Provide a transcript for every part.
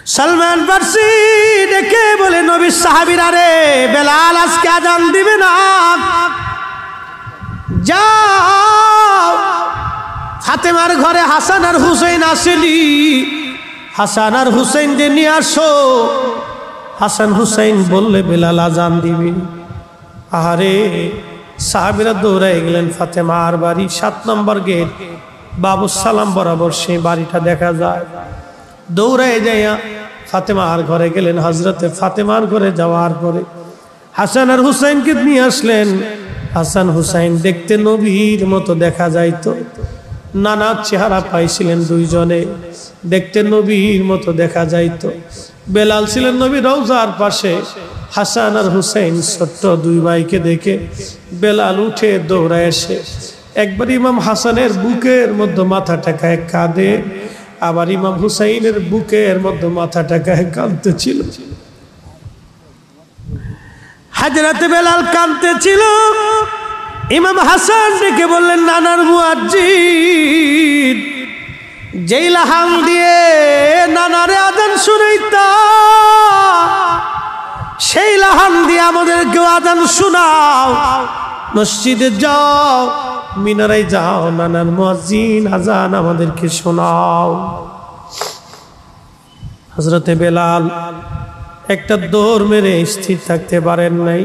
সালমান ফারসি ডেকে বলে, নবীর সাহাবীরা রে, বেলাল আজকে আজান দিবে না, যাও ফাতেমার ঘরে হাসান আর হুসাইন আসেনি, হাসান আর হুসাইন যে নিয়ে আসো। হাসান হুসাইন বললে বেলাল আজান দিবে। আরে সাহাবীরা দৌড়ায় গেলেন ফাতেমার বাড়ি, 7 নম্বর গেট, বাবু সালাম বরাবর সেই বাড়িটা দেখা যায়। দৌড়ায় যাইয়া ফাতেমার ঘরে গেলেন। হযরতে ফাতেমার ঘরে যাওয়ার পরে হাসান আর হুসাইনকে নিয়ে আসলেন। হাসান হুসাইন দেখতে নবীর মতো দেখা যাইতো, নানা চেহারা পাইছিলেন দুইজনে, দেখতে নবীর মতো দেখা যাইতো। বেলাল ছিলেন নবীর রওজার পাশে। হাসান আর হুসাইন ছোট্ট দুই ভাইকে দেখে বেলাল উঠে দৌড়ায় এসে একবার ইমাম হাসানের বুকের মধ্যে মাথা টেকায় কাঁদে, আবার ইমাম হুসাইনের বুকের মধ্যে মাথা টেকায় কাঁদতেছিল। হযরত বেলাল কাঁদতেছিল। ইমাম হাসান ডেকে বললেন, নানার মুয়াজ্জিন, যেই লাহান দিয়ে নানারে আজান শুনাইতা, সেই লাহান দিয়ে আমাদেরকেও আজান শোনাও। মসজিদে যাও, মিনারায় যাও, নানার মুয়াজ্জিন আজান আমাদেরকে শোনাও। হযরতে বেলাল একটা দৌড় মেরে স্থির থাকতে পারেন নাই।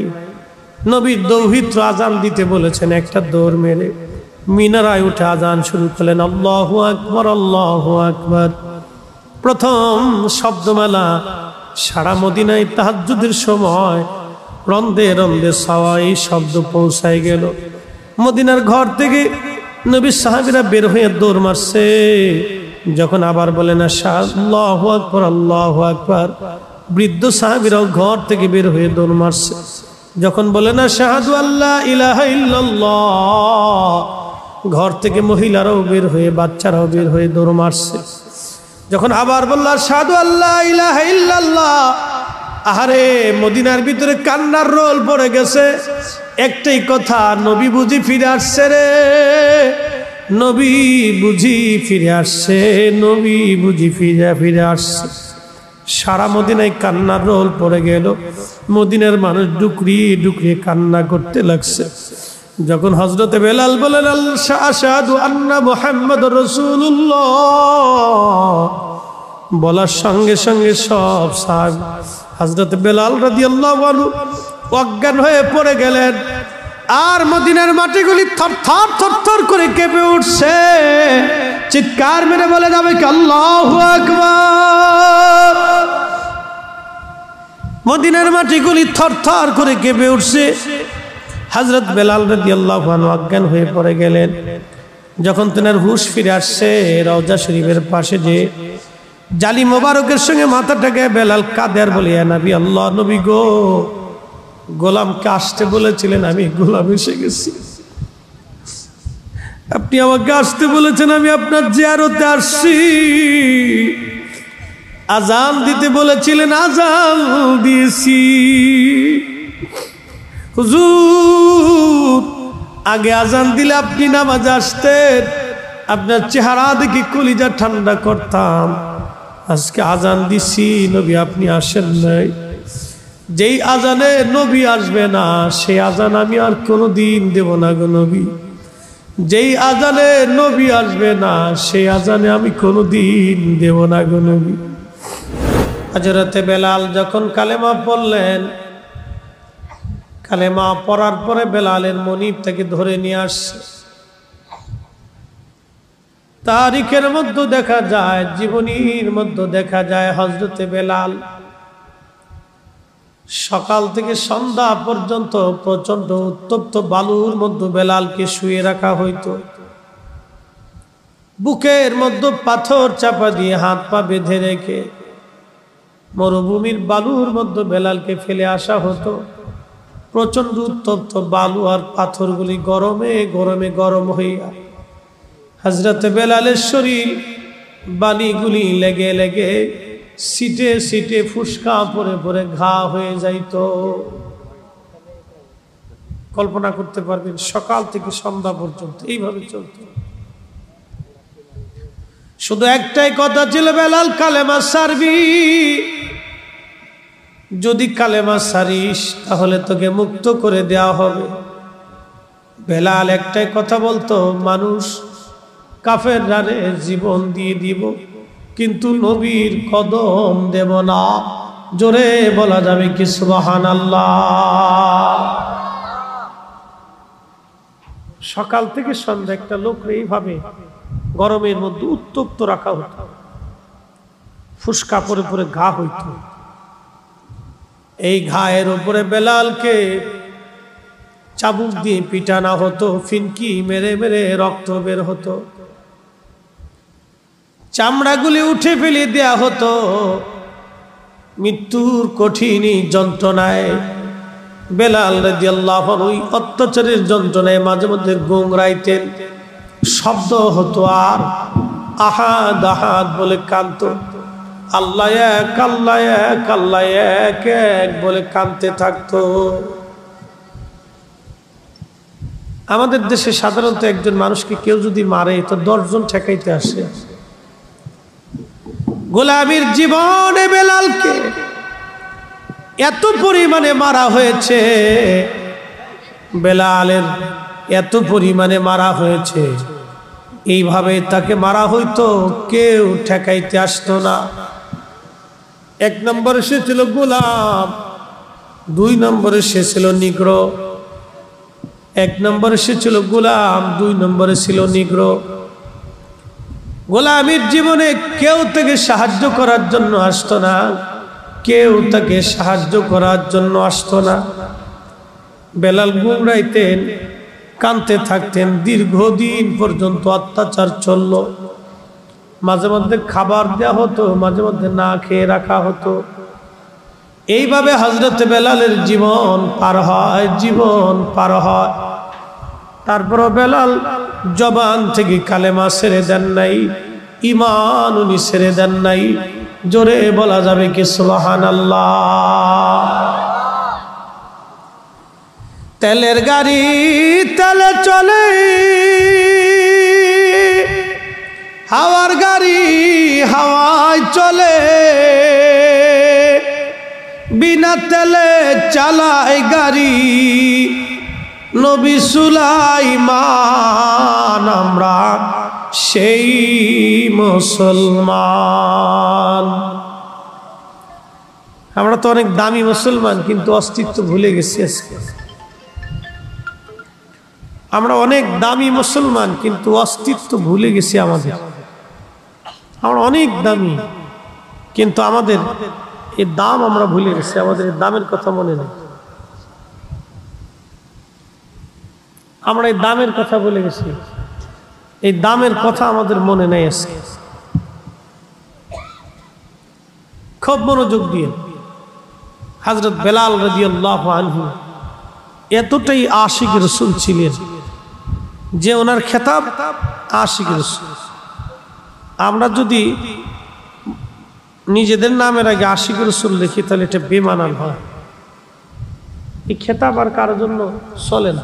নবীর দৌহিত্র আজান দিতে বলেছেন, একটা দৌড় মেরে মিনারায় উঠে আজান শুরু করলেন। আল্লাহু আকবার, আল্লাহু আকবার। প্রথম শব্দমালা সারা মদিনায় তাহাজ্জুদের সময় রন্দে রন্দে সওয়াই শব্দ পৌঁছায় গেল। মদিনার ঘর থেকে নবীর সাহাবীরা বের হয়ে দৌড় মারছে। যখন আবার বলেন আল্লাহু আকবার, আল্লাহু আকবার, বৃদ্ধ সাহাবীরাও ঘর থেকে বের হয়ে দৌড় মারছে। যখন বলেন আশহাদু আল্লা ইলাহা ইল্লাল্লাহ, ঘর থেকে মহিলারাও বের হয়ে, বাচ্চারাও বের হয়ে দৌড় মারছে। যখন আবার বলল আশহাদু আল্লা ইলাহা ইল্লাল্লাহ, আহারে মদিনার ভিতরে কান্নার রোল পড়ে গেছে। একটাই কথা, নবী বুঝি ফিরে আসছে রে, নবী বুঝি ফিরে আসছে, নবী বুঝি ফিরে আসছে। সারা মদিনায় কান্নার রোল পড়ে গেল। মদিনার মানুষ ডুকরিয়ে ডুকরিয়ে কান্না করতে লাগছে। যখন হযরতে বেলাল বলেন আশহাদু আন্না মুহাম্মাদুর রাসূলুল্লাহ, বলার সঙ্গে সঙ্গে সব সাহাবী হযরতে বেলাল রাদিয়াল্লাহু আনহু অজ্ঞান হয়ে পড়ে গেলেন। আর মদিনার মাটিগুলি থরথর থরথর করে কেঁপে উঠছে। চিৎকার মেরে বলে যাবে কি আল্লাহু আকবার। মদিনার মাটিগুলি থরথর করে কেঁপে উঠছে। হযরত বেলাল রাদিয়াল্লাহু আনহু অজ্ঞান হয়ে পড়ে গেলেন। যখন তেনার হুঁশ ফিরে আসছে, রওজা শরীফের পাশে যে জালি মোবারকের সঙ্গে মাথাটাকে বেলাল কাঁদে আর বলে, ইয়া নবী আল্লাহ, নবী গো, গোলামকে আসতে বলেছিলেন, আমি গোলাম এসে গেছি। আপনি আমাকে আসতে বলেছেন, আমি আপনার জিয়ারতে আসছি। আজান দিতে বলেছিলেন, আজান দিয়েছি। হুজুর, আগে আজান দিলে আপনি নামাজে আসতেন, আপনার চেহারা দেখি কলিজা ঠান্ডা করতাম। আজকে আজান দিছি, নবী আপনি আসেন নাই। যেই আজানে নবী আসবে না, সেই আজান আমি আর কোনোদিন দেব না গো নবী। যেই আজানে নবী আসবে না, সেই আজানে আমি কোনোদিন দেব না গো নবী। হযরতে বেলাল যখন কালেমা পড়লেন, কালেমা পড়ার পরে বেলালের মনিব তাকে ধরে নিয়ে আসছে। তারিখের মধ্যে দেখা যায়, জীবনীর মধ্যে দেখা যায়, হযরতে বেলাল সকাল থেকে সন্ধ্যা পর্যন্ত প্রচন্ড উত্তপ্ত বালুর মধ্যে বেলালকে শুয়ে রাখা হইতো। বুকের মধ্যে পাথর চাপা দিয়ে হাত পা বেঁধে রেখে মরুভূমির বালুর মধ্যে বেলালকে ফেলে আসা হতো। প্রচন্ড উত্তপ্ত বালু আর পাথরগুলি গরমে গরমে গরম হইয়া হযরতে বেলালের শরীর বালিগুলি লেগে লেগে সিটে সিটে ফুসকা পরে পরে ঘা হয়ে যাইত। কল্পনা করতে পারবেন, সকাল থেকে সন্ধ্যা পর্যন্ত এইভাবে চলত। শুধু একটাই কথা ছিল, বেলাল কালেমা ছাড়বি, যদি কালেমা ছাড়িস তাহলে তোকে মুক্ত করে দেওয়া হবে। বেলাল একটাই কথা বলতো, মানুষ কাফেররা জীবন দিয়ে দিব, কিন্তু নবীর কদম দেব না। জোরে বলা যাবে কি সুবহানাল্লাহ। সকাল থেকে সন্ধ্যা একটা লোক এইভাবে গরমের মধ্যে উত্তপ্ত রাখা হতো, ফুসকা পরে পরে ঘা হইত। এই ঘায়ের উপরে বেলালকে চাবুক দিয়ে পিটানো হতো, ফিনকি মেরে মেরে রক্ত বের হতো, চামড়াগুলি উঠে ফেলে দেয়া হতো। মৃত্যুর কঠিন যন্ত্রণায় বেলাল রাদিয়াল্লাহু আনহু ওই অত্যাচারের যন্ত্রণায় মাঝে মধ্যে গোংরাইতেন, শব্দ হতো, আর আহাদ আহাদ বলে কাঁদতো। আল্লাহ এক, আল্লাহ এক, আল্লাহ এক এক বলে কাঁদতে থাকতো। আমাদের দেশে সাধারণত একজন মানুষকে কেউ যদি মারে তো 10 জন ঠেকাইতে আসে। গোলামীর জীবনে বেলালকে এত পরিমাণে মারা হয়েছে, বেলালের এত পরিমাণে মারা হয়েছে, এইভাবে তাকে মারা হইতো, কেউ ঠেকাইতে আসতো না। 1 নম্বরে সে ছিল গোলাম, 2 নম্বরে সে ছিল নিগ্রো। 1 নম্বরে সে ছিল গোলাম, 2 নম্বরে ছিল নিগ্রো। গোলামীর জীবনে কেউ তাকে সাহায্য করার জন্য আসতো না, কেউ তাকে সাহায্য করার জন্য আসতো না। বেলাল গুমরাইতেন, কাঁদতে থাকতেন, দীর্ঘদিন পর্যন্ত অত্যাচার চলল। মাঝে মধ্যে খাবার দেওয়া হতো, মাঝে মধ্যে না খেয়ে রাখা হতো। এইভাবে হযরত বেলালের জীবন পার হয়, জীবন পার হয়। তারপরও বেলাল জবান থেকে কালেমা ছেড়ে দেন নাই, ঈমান উনি ছেড়ে দেন নাই। জোরে বলা যাবে কি সুবহানাল্লাহ। তেলের গাড়ি তেলে চলে, হাওয়ার গাড়ি হাওয়ায় চলে, বিনা তেলে চালায় গাড়ি নবী সুলাইমান, আমরা সেই মুসলমান। আমরা তো অনেক দামি মুসলমান, কিন্তু অস্তিত্ব ভুলে গেছি আজকে। আমরা অনেক দামি মুসলমান, কিন্তু অস্তিত্ব ভুলে গেছি আমাদের। আমরা অনেক দামি, কিন্তু আমাদের এই দাম আমরা ভুলে গেছি, আমাদের দামের কথা মনে নেই। আমরা এই দামের কথা ভুলে গেছি, এই দামের কথা আমাদের মনে নেই আজকে। খুব মনোযোগ দিয়ে, হযরত বেলাল রাদিয়াল্লাহু আনহু এতটাই আশিক রাসূল ছিলেন যে ওনার খেতাব আশিক রাসূল। আমরা যদি নিজেদের নামের আগে আশিক রাসূল লিখি তাহলে এটা বেমানান হয়। এই খেতাব আর কারোর জন্য চলে না।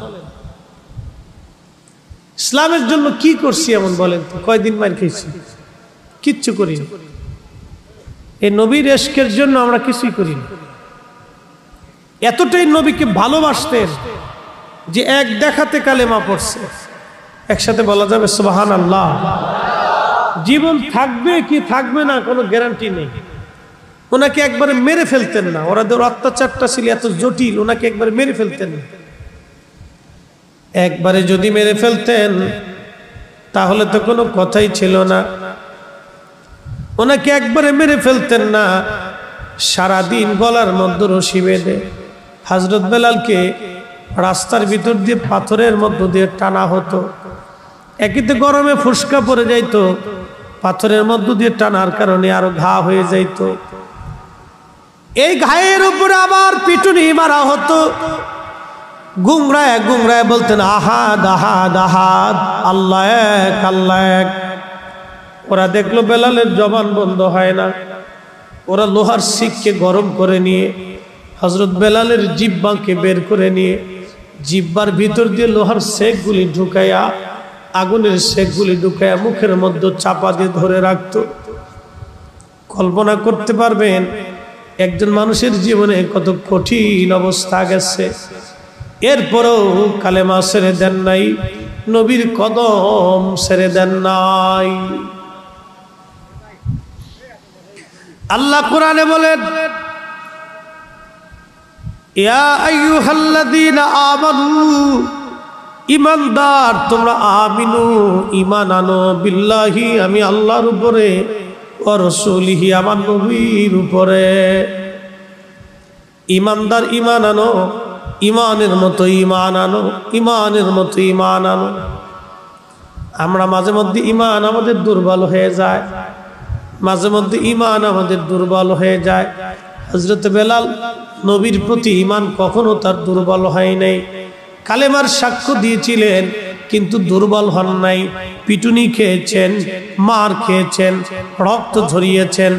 ইসলামের জন্য কি করছি এমন বলেন তো? কয়দিন মার খেয়েছি? কিচ্ছু করিনি। এই নবীর ইশকের জন্য আমরা কিছুই করিনি। এতটাই নবীকে ভালোবাসতেন যে এক দেখাতে কালেমা পড়ছে। একসাথে বলা যাবে সুবহানাল্লাহ। জীবন থাকবে কি থাকবে না কোনো গ্যারান্টি নেই। ওনাকে একবারে মেরে ফেলতেন না, ওনাদের অত্যাচারটা ছিল এত জটিল, ওনাকে একবারে মেরে ফেলতেন না। একবারে যদি মেরে ফেলতেন তাহলে তো কোনো কথাই ছিল না। ওনাকে একবারে মেরে ফেলতেন না, সারাদিন গলার মধ্যে রশি বেঁধে হযরত বেলালকে রাস্তার ভিতর দিয়ে পাথরের মধ্য দিয়ে টানা হতো। একিতে গরমে ফুসকা পড়ে যাইতো, পাথরের মধ্য দিয়ে টানার কারণে আরো ঘা হয়ে যাইত। এই ঘায়ের উপরে আবার পিটুনি মারা হতো। গুমরায় গুমরায় বলতেন আহাদ আহাদ আহাদ, আল্লাহ এক, আল্লাহ এক। ওরা দেখলো বেলালের জবান বন্ধ হয় না, ওরা লোহার শিককে গরম করে নিয়ে হযরত বেলালের জিহ্বাকে বের করে নিয়ে জিহ্বার ভিতর দিয়ে লোহার শেকগুলি ঢুকাইয়া আগুনের শেকগুলি ঢুকায় মুখের মধ্যে চাপা দিয়ে ধরে রাখতো। কল্পনা করতে পারবেন একজন মানুষের জীবনে কত কঠিন অবস্থা গেছে, এরপরেও কালেমা ছেড়ে দেন নাই, নবীর কদম ছেড়ে দেন নাই। আল্লাহ কোরআনে বলেন, ইয়া আইয়ুহাল্লাযীনা আমানু, ঈমানদার তোমরা, আমিনু ঈমান আনো, বিল্লাহি আমি আল্লাহর উপরে, ওয়া রাসূলিহি আমার নবীর উপরে। ঈমানদার ঈমান আনো, ঈমানের মতো ঈমান আনো, ঈমানের মতো ঈমান আনো। আমরা মাঝে মধ্যে ঈমান আমাদের দুর্বল হয়ে যায়, মাঝে মধ্যে ঈমান আমাদের দুর্বল হয়ে যায়। হযরত বেলাল নবীর প্রতি ঈমান কখনো তার দুর্বল হয় নাই। কালেমার সাক্ষ্য দিয়েছিলেন কিন্তু দুর্বল হন নাই। পিটুনি খেয়েছেন, মার খেয়েছেন, রক্ত ঝরিয়েছেন,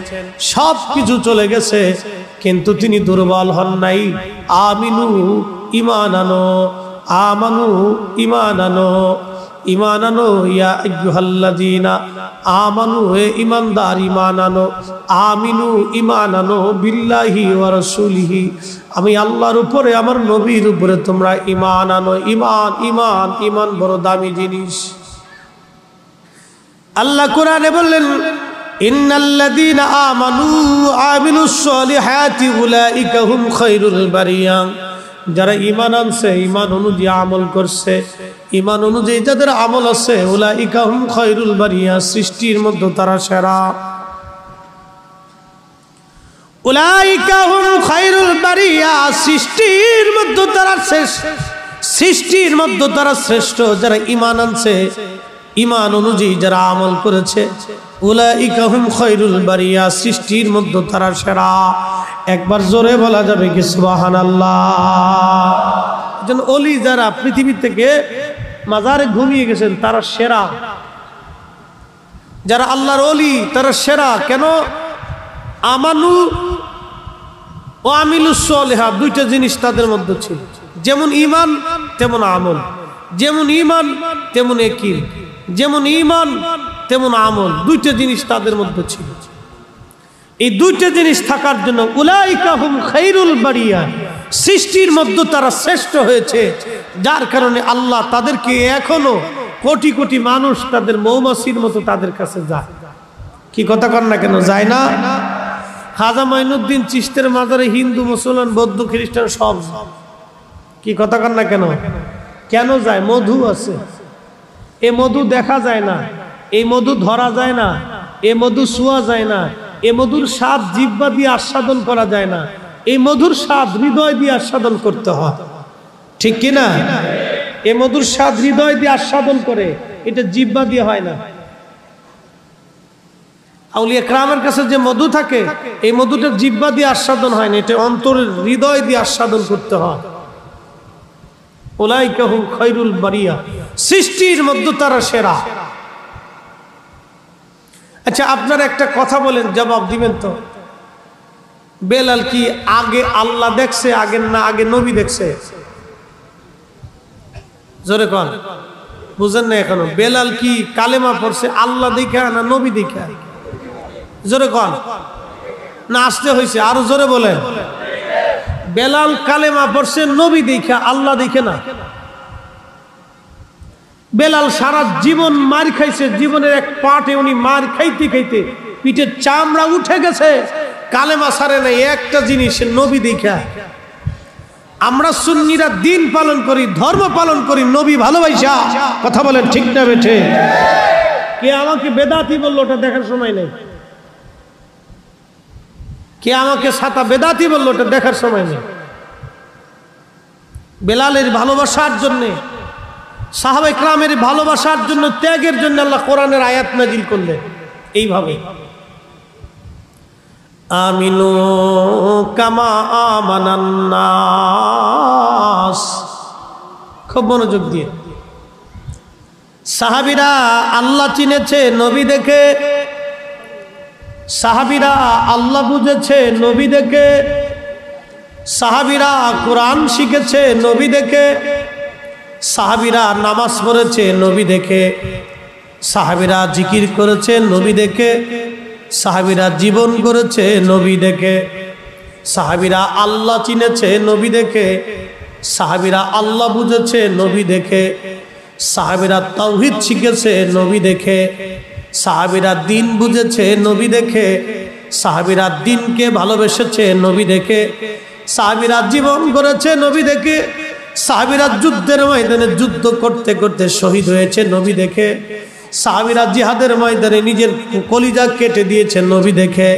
সব কিছু চলে গেছে, কিন্তু তিনি দুর্বল হন নাই। আমিনু ঈমান আনো, আমানু ঈমান আনো, ঈমান আনো, ইয়া আইয়ুহাল্লাযীনা আমানু, হে ঈমানদার ঈমান আনো, আমিনু ঈমান আনো, বিল্লাহি ওয়া রাসূলিহি আমি আল্লাহর উপরে আমার নবীর উপরে তোমরা ঈমান আনো। ঈমান ঈমান ঈমান বড় দামি জিনিস। আল্লাহ কোরআনে বললেন, ইন্নাল্লাযীনা আমানু আমিলুস সলিহাতি উলাইকা হুম খায়রুল বারিয়া, যারা ঈমান আনছে, ঈমান অনুযায়ী আমল করছে, ঈমান অনুযায়ী যাদের আমল আছে, উলাইকা হুম খায়রুল বারিয়া, সৃষ্টির মধ্যে তারা সেরা। উলাইকা হুম খায়রুল বারিয়া, সৃষ্টির মধ্যে তারা শ্রেষ্ঠ, সৃষ্টির মধ্যে তারা শ্রেষ্ঠ। যারা ঈমান আনছে, ঈমান অনুযায়ী যারা আমল করেছে, উলাইকা হুম খায়রুল বারিয়া, সৃষ্টির মধ্যে তারা সেরা। একবার জোরে বলা যাবে কি সুবহানাল্লাহ? একজন ওলি যারা পৃথিবী থেকে মাজারে ঘুমিয়ে গেছেন তারা সেরা। যারা আল্লাহর ওলি তারা সেরা। কেন? আমানু ও আমিলুস সলিহাত, দুইটা জিনিস তাদের মধ্যে ছিল। যেমন ঈমান তেমন আমল, যেমন ঈমান তেমন ইয়াকিন, যেমন ঈমান তেমন আমল, দুইটা জিনিস তাদের মধ্যে ছিল। এই দুইটা জিনিস থাকার জন্য উলাইকা হুম খায়রুল বারিয়া, সৃষ্টির মধ্যে তারা শ্রেষ্ঠ হয়েছে। যার কারণে আল্লাহ তাদেরকে এখনো কোটি কোটি মানুষ তাদের মৌমাছির মতো তাদের কাছে যায়। কি কথা কর না কেন যায় না? খাজা মাইনুদ্দিন চিশতের মাজারে হিন্দু, মুসলমান, বৌদ্ধ, খ্রিস্টান সব। কি কথা কর না কেন? কেন যায়? মধু আছে। এ মধু দেখা যায় না, এই মধু ধরা যায় না, এ মধু ছোঁয়া যায় না, এ মধুর স্বাদ জিহ্বা দিয়ে আস্বাদন করা যায় না, এই মধুর স্বাদ হৃদয় দিয়ে আস্বাদন করতে হয়। ঠিক কি না? এ মধুর স্বাদ হৃদয় দিয়ে আস্বাদন করে, এটা জিহ্বা দিয়ে হয় না। আউলিয়া কেরামের কাছে যে মধু থাকে, এই মধুটা জিহ্বা দিয়ে আস্বাদন হয় না, এটা অন্তরের হৃদয় দিয়ে আস্বাদন করতে হয়। উলাইকা হুম খায়রুল বারিয়া, সৃষ্টির মধ্যে তারা সেরা। আচ্ছা, আপনারা একটা কথা বলেন, জবাব দিবেন তো। বেলাল কি আগে আল্লাহ দেখছে আগে না আগে নবী দেখছে? জোরে কোন, বুঝেন না এখনো? বেলাল কি কালেমা পড়ছে আল্লাহ দেখা না নবী দেখা? জোরে কোন, না আসতে হয়েছে? আরো জোরে বলেন। বেলাল কালেমা পড়ছে নবী দেখা, আল্লাহ দেখে না। বেলাল সারা জীবন মার খাইছে, জীবনের এক পাটে উনি মার খাইতে খাইতে পিঠের চামড়া উঠে গেছে, কালেমা ছাড়ে নাই একটা জিনিস, নবী দেখা। আমরা সুন্নিরা দিন পালন করি, ধর্ম পালন করি নবী ভালোবাসা। কথা বলেন ঠিক না বেঠে? কে আমাকে বেদাতি বললো ওটা দেখার সময় নেই। কে আমাকে সাতা বেদাতি বললো ওটা দেখার সময় নেই। বেলালের ভালোবাসার জন্যে, সাহাবা ইকরামের ভালোবাসার জন্য, ত্যাগের জন্য আল্লাহ কোরআনের আয়াত নাজিল করলেন এইভাবে, আমিনু কামা আমানান নাস। খুব মনোযোগ দিয়ে। সাহাবীরা আল্লাহ চিনেছে নবী দেখে, সাহাবীরা আল্লাহ বুঝেছে নবী দেখে, সাহাবীরা কোরআন শিখেছে নবী দেখে, সাহাবীরা নামাজ পড়েছে নবী দেখে, সাহাবীরা জিকির করেছে নবী দেখে, সাহাবীরা জীবন করেছে নবী দেখে, সাহাবীরা আল্লাহ চিনেছে নবী দেখে, সাহাবীরা আল্লাহ বুঝেছে নবী দেখে, সাহাবীরা তাওহীদ শিখেছে নবী দেখে, সাহাবীরা দ্বীন বুঝেছে নবী দেখে, সাহাবীরা দ্বীনকে ভালোবেসেছে নবী দেখে, সাহাবীরা জীবন করেছে নবী দেখে, সাহাবীরা যুদ্ধের ময়দানে যুদ্ধ করতে করতে শহীদ হয়েছে নবী দেখে, সাহাবীরা জিহাদের ময়দানে নিজের কলিজা কেটে দিয়েছে নবী দেখে।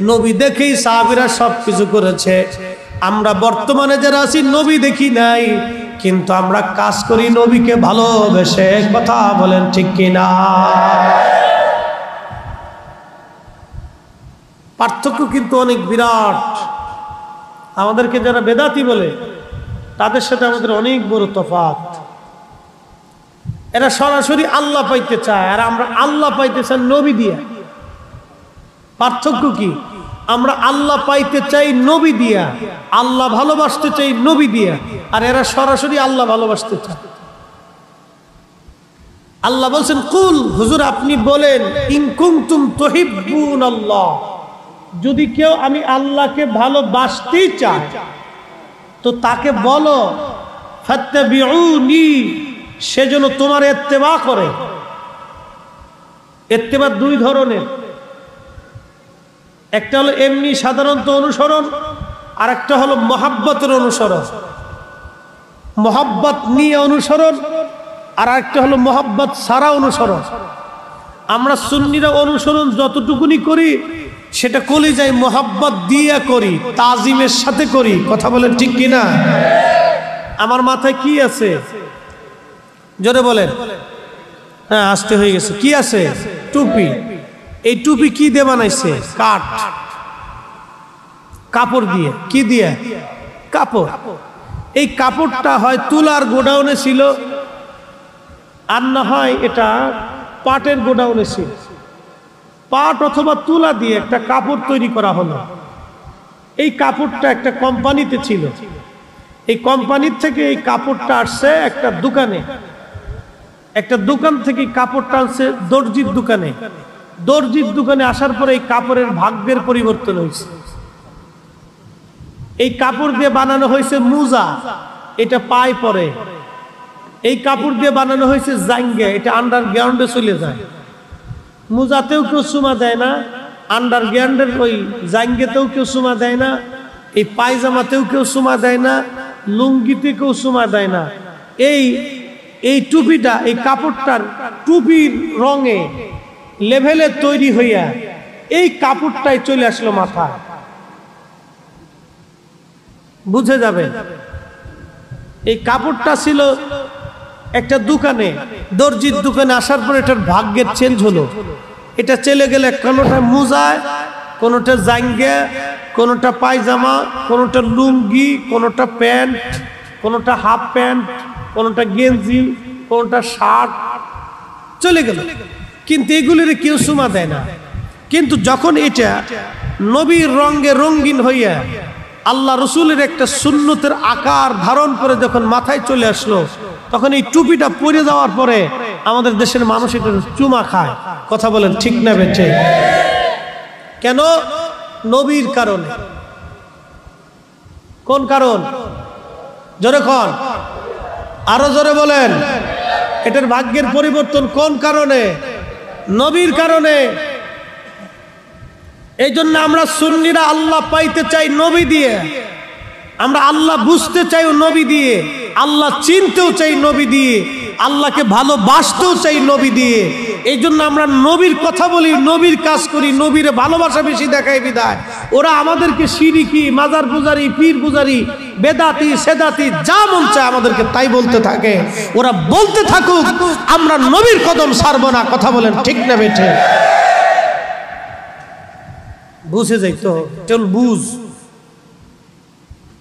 নবী দেখেই সাহাবীরা সবকিছু করেছে। আমরা বর্তমানে যারা আছি নবী দেখি নাই, কিন্তু আমরা কাজ করি নবীকে ভালোবেসে। কথা বলেন ঠিক কিনা? পার্থক্য কিন্তু অনেক বিরাট। আমাদেরকে যারা বেদাতি বলে তাদের সাথে আমাদের অনেক বড় তফাৎ। এরা সরাসরি আল্লাহ পাইতে চায়, আর আমরা আল্লাহ পাইতে চাই নবী দিয়া। পার্থক্য কি? আমরা আল্লাহ পাইতে চাই নবী দিয়া, আল্লাহ ভালোবাসতে চাই নবী দিয়া, আর এরা সরাসরি আল্লাহ ভালোবাসতে চায়। আল্লাহ বলছেন, কুল, হুজুর আপনি বলেন, ইন কুনতুম তুহিব্বুনাল্লাহ, যদি কেউ আমি আল্লাহকে ভালোবাসতেই চায় তো তাকে বলো ফাত্তাবিউনি, সেজন্য তোমার ইত্তেবা করে। ইত্তেবা দুই ধরনের, একটা হলো এমনি সাধারণত অনুসরণ, আর একটা হলো মহাব্বতের অনুসরণ। মহাব্বত নিয়ে অনুসরণ, আর একটা হলো মহাব্বত ছাড়া অনুসরণ। আমরা সুন্নিরা অনুসরণ যতটুকুনি করি সেটা কলিজায় মহাব্বত দিয়ে করি, তাজিমের সাথে করি। কথা বলেন ঠিক কিনা? আমার মাথায় কি আছে জোরে বলেন। হ্যাঁ, আসতে হয়ে গেছে। কি আছে? টুপি। এই টুপি কি দিয়ে বানাইছে? কাঠ, কাপড় দিয়ে। কি দিয়ে? কাপড়। এই কাপড়টা হয় তুলার গোডাউনে ছিল, আর না হয় এটা পাটের গোডাউনে ছিল। পাট অথবা তুলা দিয়ে একটা কাপড় তৈরি করা হলো। এই কাপড়টা একটা কোম্পানিতে ছিল। এই কোম্পানির থেকে এই কাপড়টা আসছে একটা দোকানে, একটা দোকান থেকে কাপড়টা আসছে দর্জির দোকানে। দর্জির দোকানে আসার পরে এই কাপড়ের ভাগ্যের পরিবর্তন হয়েছে। এই কাপড় দিয়ে বানানো হয়েছে মোজা, এটা পায়ে পরে। এই কাপড় দিয়ে বানানো হয়েছে জাঙ্গে, এটা আন্ডারগ্রাউন্ডে চলে যায়। মোজাতেও কেউ চুমা দেয় না, আন্ডারগ্রাউন্ডের ওই জাঙ্গেতেও কেউ চুমা দেয় না, এই পায়জামাতেও কেউ চুমা দেয় না, লুঙ্গিতে কেউ চুমা দেয় না। এই টুপিটা, এই কাপড়টার টুপির রঙে লেভেলে তৈরি হইয়া এই কাপড়টাই চলে আসলো মাথায়। বুঝে যাবে, এই কাপড়টা ছিল একটা দোকানে, দর্জির দোকানে আসার পর এটার ভাগ্যের চেঞ্জ হলো। এটা চলে গেলে কোনোটা মোজায়, কোনোটা জাঙ্গে, কোনোটা পায়জামা, কোনোটা লুঙ্গি, কোনোটা প্যান্ট, কোনোটা হাফ প্যান্ট, কোনোটা গেঞ্জি, কোনোটা শার্ট চলে গেল। কিন্তু এগুলির কেউ সুমা দেয় না। কিন্তু যখন এটা নবীর রঙে রঙিন হইয়া আল্লাহ রসুলের একটা সুন্নতের আকার ধারণ করে যখন মাথায় চলে আসলো, তখন এই টুপিটা পরে যাওয়ার পরে আমাদের দেশের মানুষ এটা চুমা খায়। কথা বলেন ঠিক না বেঠে? কেন? নবীর কারণে। কোন কারণ? জোরে কোন? আরো জোরে বলেন। এটার ভাগ্যের পরিবর্তন কোন কারণে? নবীর কারণে। এই জন্য আমরা সুন্নিরা আল্লাহ পাইতে চাই নবী দিয়ে, আমরা আল্লাহ বুঝতে চাই নবী দিয়ে, আল্লাহ চিনতেও চাই নবী দিয়ে, আল্লাহকে ভালোবাসতেও চাই নবী দিয়ে। এই জন্য আমরা নবীর কথা বলি, নবীর কাজ করি, নবীর ভালোবাসা বেশি দেখাই বিদায়। ওরা আমাদেরকে শিরিকি, মাজার পূজারি, পীর পূজারি, বেদাতি, সেদাতি যা মন চায় আমাদেরকে তাই বলতে থাকে। ওরা বলতে থাকুক, আমরা নবীর কদম ছাড়ব না। কথা বলেন ঠিক না বেঠে? বুঝে যাই তো, চল বুঝ।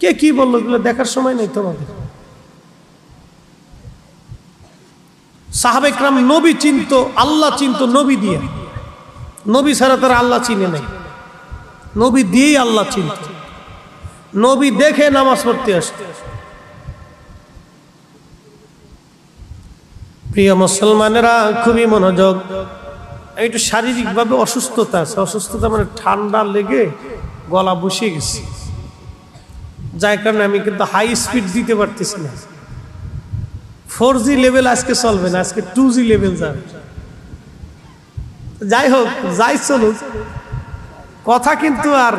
কে কি বললো এগুলো দেখার সময় নেই তোমাদের। সাহাবে کرام নবী চিনত, আল্লাহ চিনত নবী দিয়ে। নবী ছাড়া তারা আল্লাহ চিনে নাই, নবী দিয়েই আল্লাহ চিনত। নবী দেখে নামাজ পড়তে আসতো। প্রিয় মুসলমানেরা খুবই মনোযোগ। একটু শারীরিকভাবে অসুস্থতা আছে, অসুস্থতা মানে ঠান্ডা লেগে গলা বসে গেছে, যার কারণে আমি কিন্তু হাই স্পিড দিতে পারতেছি না। 4G লেভেল আজকে চলবে না, আজকে 2G লেভেল যাবে। যাই হোক, যাই চলুক, কথা কিন্তু আর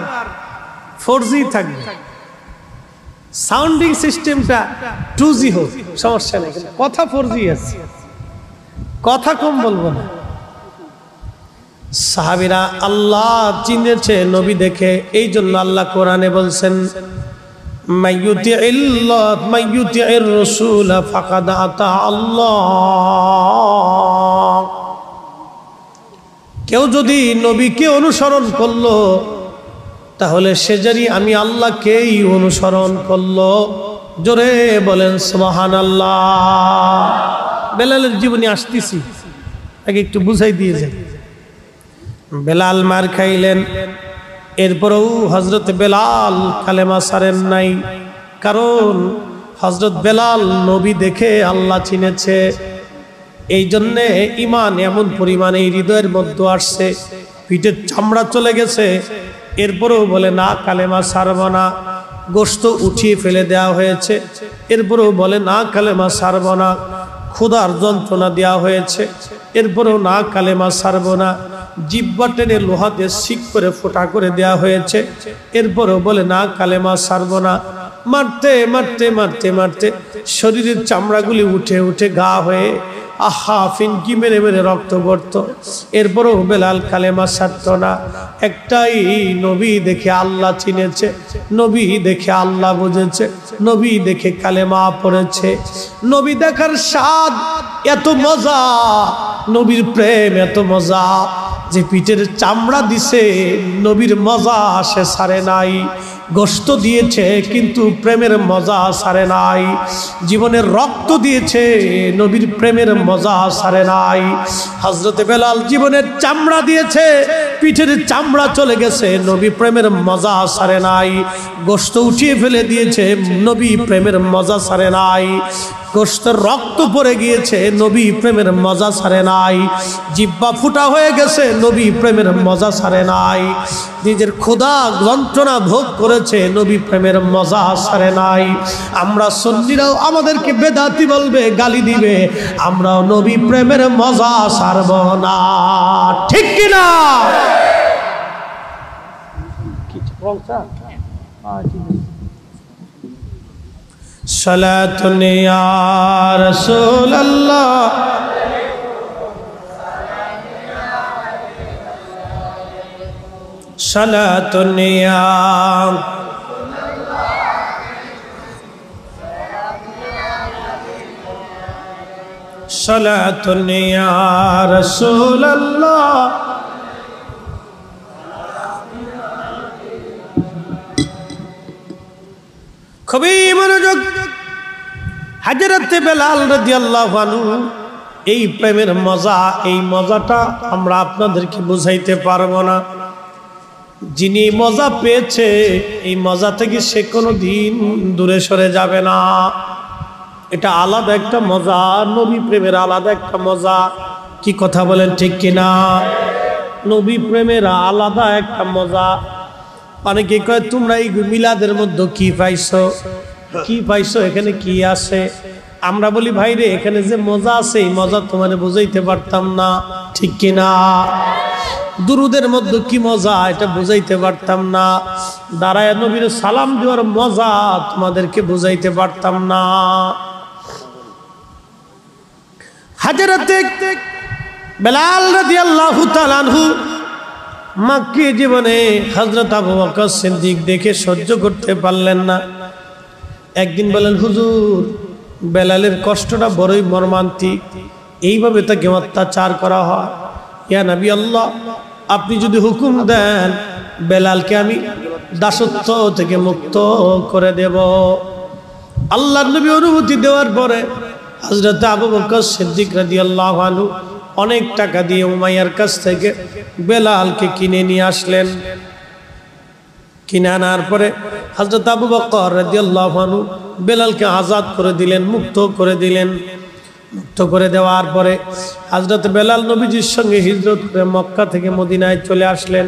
4G থাকবে। সাউন্ডিং সিস্টেমটা 2G হোক, সমস্যা নেই, কথা 4G আছে, কথা কম বলবো না। সাহাবীরা আল্লাহ চিনেছে নবী দেখে, এই জন্য আল্লাহ কোরআনে বলছেন মাইয়ুতি'র রাসূল ফাকাদ আতা আল্লাহ। কেউ যদি নবীকে অনুসরণ করলো তাহলে সে জানি আমি আল্লাহকেই অনুসরণ করলো। জোরে বলেন সুবহানাল্লাহ। বেলালের জীবনে আসতেছি, আগে একটু বুঝাই দিয়ে যাই। বেলাল মার খাইলেন, এরপরেও হযরত বেলাল কালেমা ছাড়েন নাই, কারণ হযরত বেলাল নবী দেখে আল্লাহ চিনেছে। এই জন্যে ঈমান এমন পরিমাণে হৃদয়ের মধ্যে আসছে, পিঠের চামড়া চলে গেছে, এরপরেও বলে না কালেমা ছাড়ব না। গোশত উঠিয়ে ফেলে দেওয়া হয়েছে, এরপরেও বলে না কালেমা ছাড়ব না। ক্ষুধার যন্ত্রণা দেওয়া হয়েছে, এরপরেও না কালেমা ছাড়ব না। জিহ্বা টেনে লোহা দিয়ে শিক করে ফোঁটা করে দেওয়া হয়েছে, এরপরেও বলে না কালেমা ছাড়ব না। মারতে মারতে মারতে মারতে শরীরের চামড়াগুলি উঠে উঠে গা হয়ে আহা ফিনকি মেরে মেরে রক্ত পড়ত, এরপরও বেলাল কালেমা ছাড়ত না। একটাই নবী দেখে আল্লাহ চিনেছে, নবী দেখে আল্লাহ বুঝেছে, নবী দেখে কালেমা পড়েছে। নবী দেখার স্বাদ এত মজা, নবীর প্রেম এত মজা যে পিঠের চামড়া দিছে, নবীর মজা সে ছাড়ে নাই। গোশত দিয়েছে কিন্তু প্রেমের মজা ছাড়ে নাই। জীবনের রক্ত দিয়েছে, নবীর প্রেমের মজা ছাড়ে নাই। হযরতে বেলাল জীবনের চামড়া দিয়েছে, পিঠের চামড়া চলে গেছে, নবী প্রেমের মজা ছাড়ে নাই। গোশত উঠিয়ে ফেলে দিয়েছে, নবী প্রেমের মজা ছাড়ে নাই। গোশতের রক্ত পড়ে গিয়েছে, নবী প্রেমের মজা ছাড়ে নাই। জিহ্বা ফুটা হয়ে গেছে, নবী প্রেমের মজা ছাড়ে নাই। নিজের ক্ষুধা যন্ত্রণা ভোগ করেছে, নবী প্রেমের মজা ছাড়ে নাই। আমরা সুন্নিরাও আমাদেরকে বেদাতি বলবে, গালি দিবে, আমরাও নবী প্রেমের মজা ছাড়ব না, ঠিক কিনা? সালাতুন ইয়া রাসূলুল্লাহ, সালাতুন ইয়া সালাতুন ইয়া রাসূলুল্লাহ। খুবই মনোযোগ। হযরত বেলাল রাদিয়াল্লাহু আনহু এই প্রেমের মজা, এই মজাটা আমরা আপনাদেরকে বুঝাইতে পারবো না। যিনি মজা পেয়েছে, এই মজা থেকে সে কোনোদিন দূরে সরে যাবে না। এটা আলাদা একটা মজা, নবী প্রেমের আলাদা একটা মজা। কি কথা বলেন, ঠিক কিনা? নবী প্রেমের আলাদা একটা মজা। অনেকে কয় তোমরা এই মিলাদের মধ্যে কি পাইছো, কি পাইছো, এখানে কি আছে? আমরা বলি ভাই রে, এখানে যে মজা আছে এই মজা তোমার বুঝাইতে পারতাম না, ঠিক কিনা? দুরুদের মধ্যে কি মজা এটা বুঝাইতে পারতাম না, দাঁড়ায় নবীর সালাম দেওয়ার মজা তোমাদেরকে বুঝাইতে পারতাম না। হযরত বেলাল রাদিয়াল্লাহু তাআলা আনহু মক্কি জীবনে হযরত আবু বকর সিদ্দিক দেখে সহ্য করতে পারলেন না। একদিন বলেন, হুজুর বেলালের কষ্টটা বড়ই মর্মান্তিক, এইভাবে তাকে অত্যাচার করা হয়। ইয়া নবী আল্লাহ, আপনি যদি হুকুম দেন বেলালকে আমি দাসত্ব থেকে মুক্ত করে দেব। আল্লাহর নবী অনুমতি দেওয়ার পরে হযরত আবু বকর সিদ্দিক রাদিয়াল্লাহু আনহু অনেক টাকা দিয়ে উমাইয়ার কাছ থেকে বেলালকে কিনে নিয়ে আসলেন। কিনে আনার পরে হযরত আবু বকর রাদিয়াল্লাহু আনহু বেলালকে আজাদ করে দিলেন, মুক্ত করে দিলেন। মুক্ত করে দেওয়ার পরে হযরত বেলাল নবীজির সঙ্গে হিজরত করে মক্কা থেকে মদিনায় চলে আসলেন।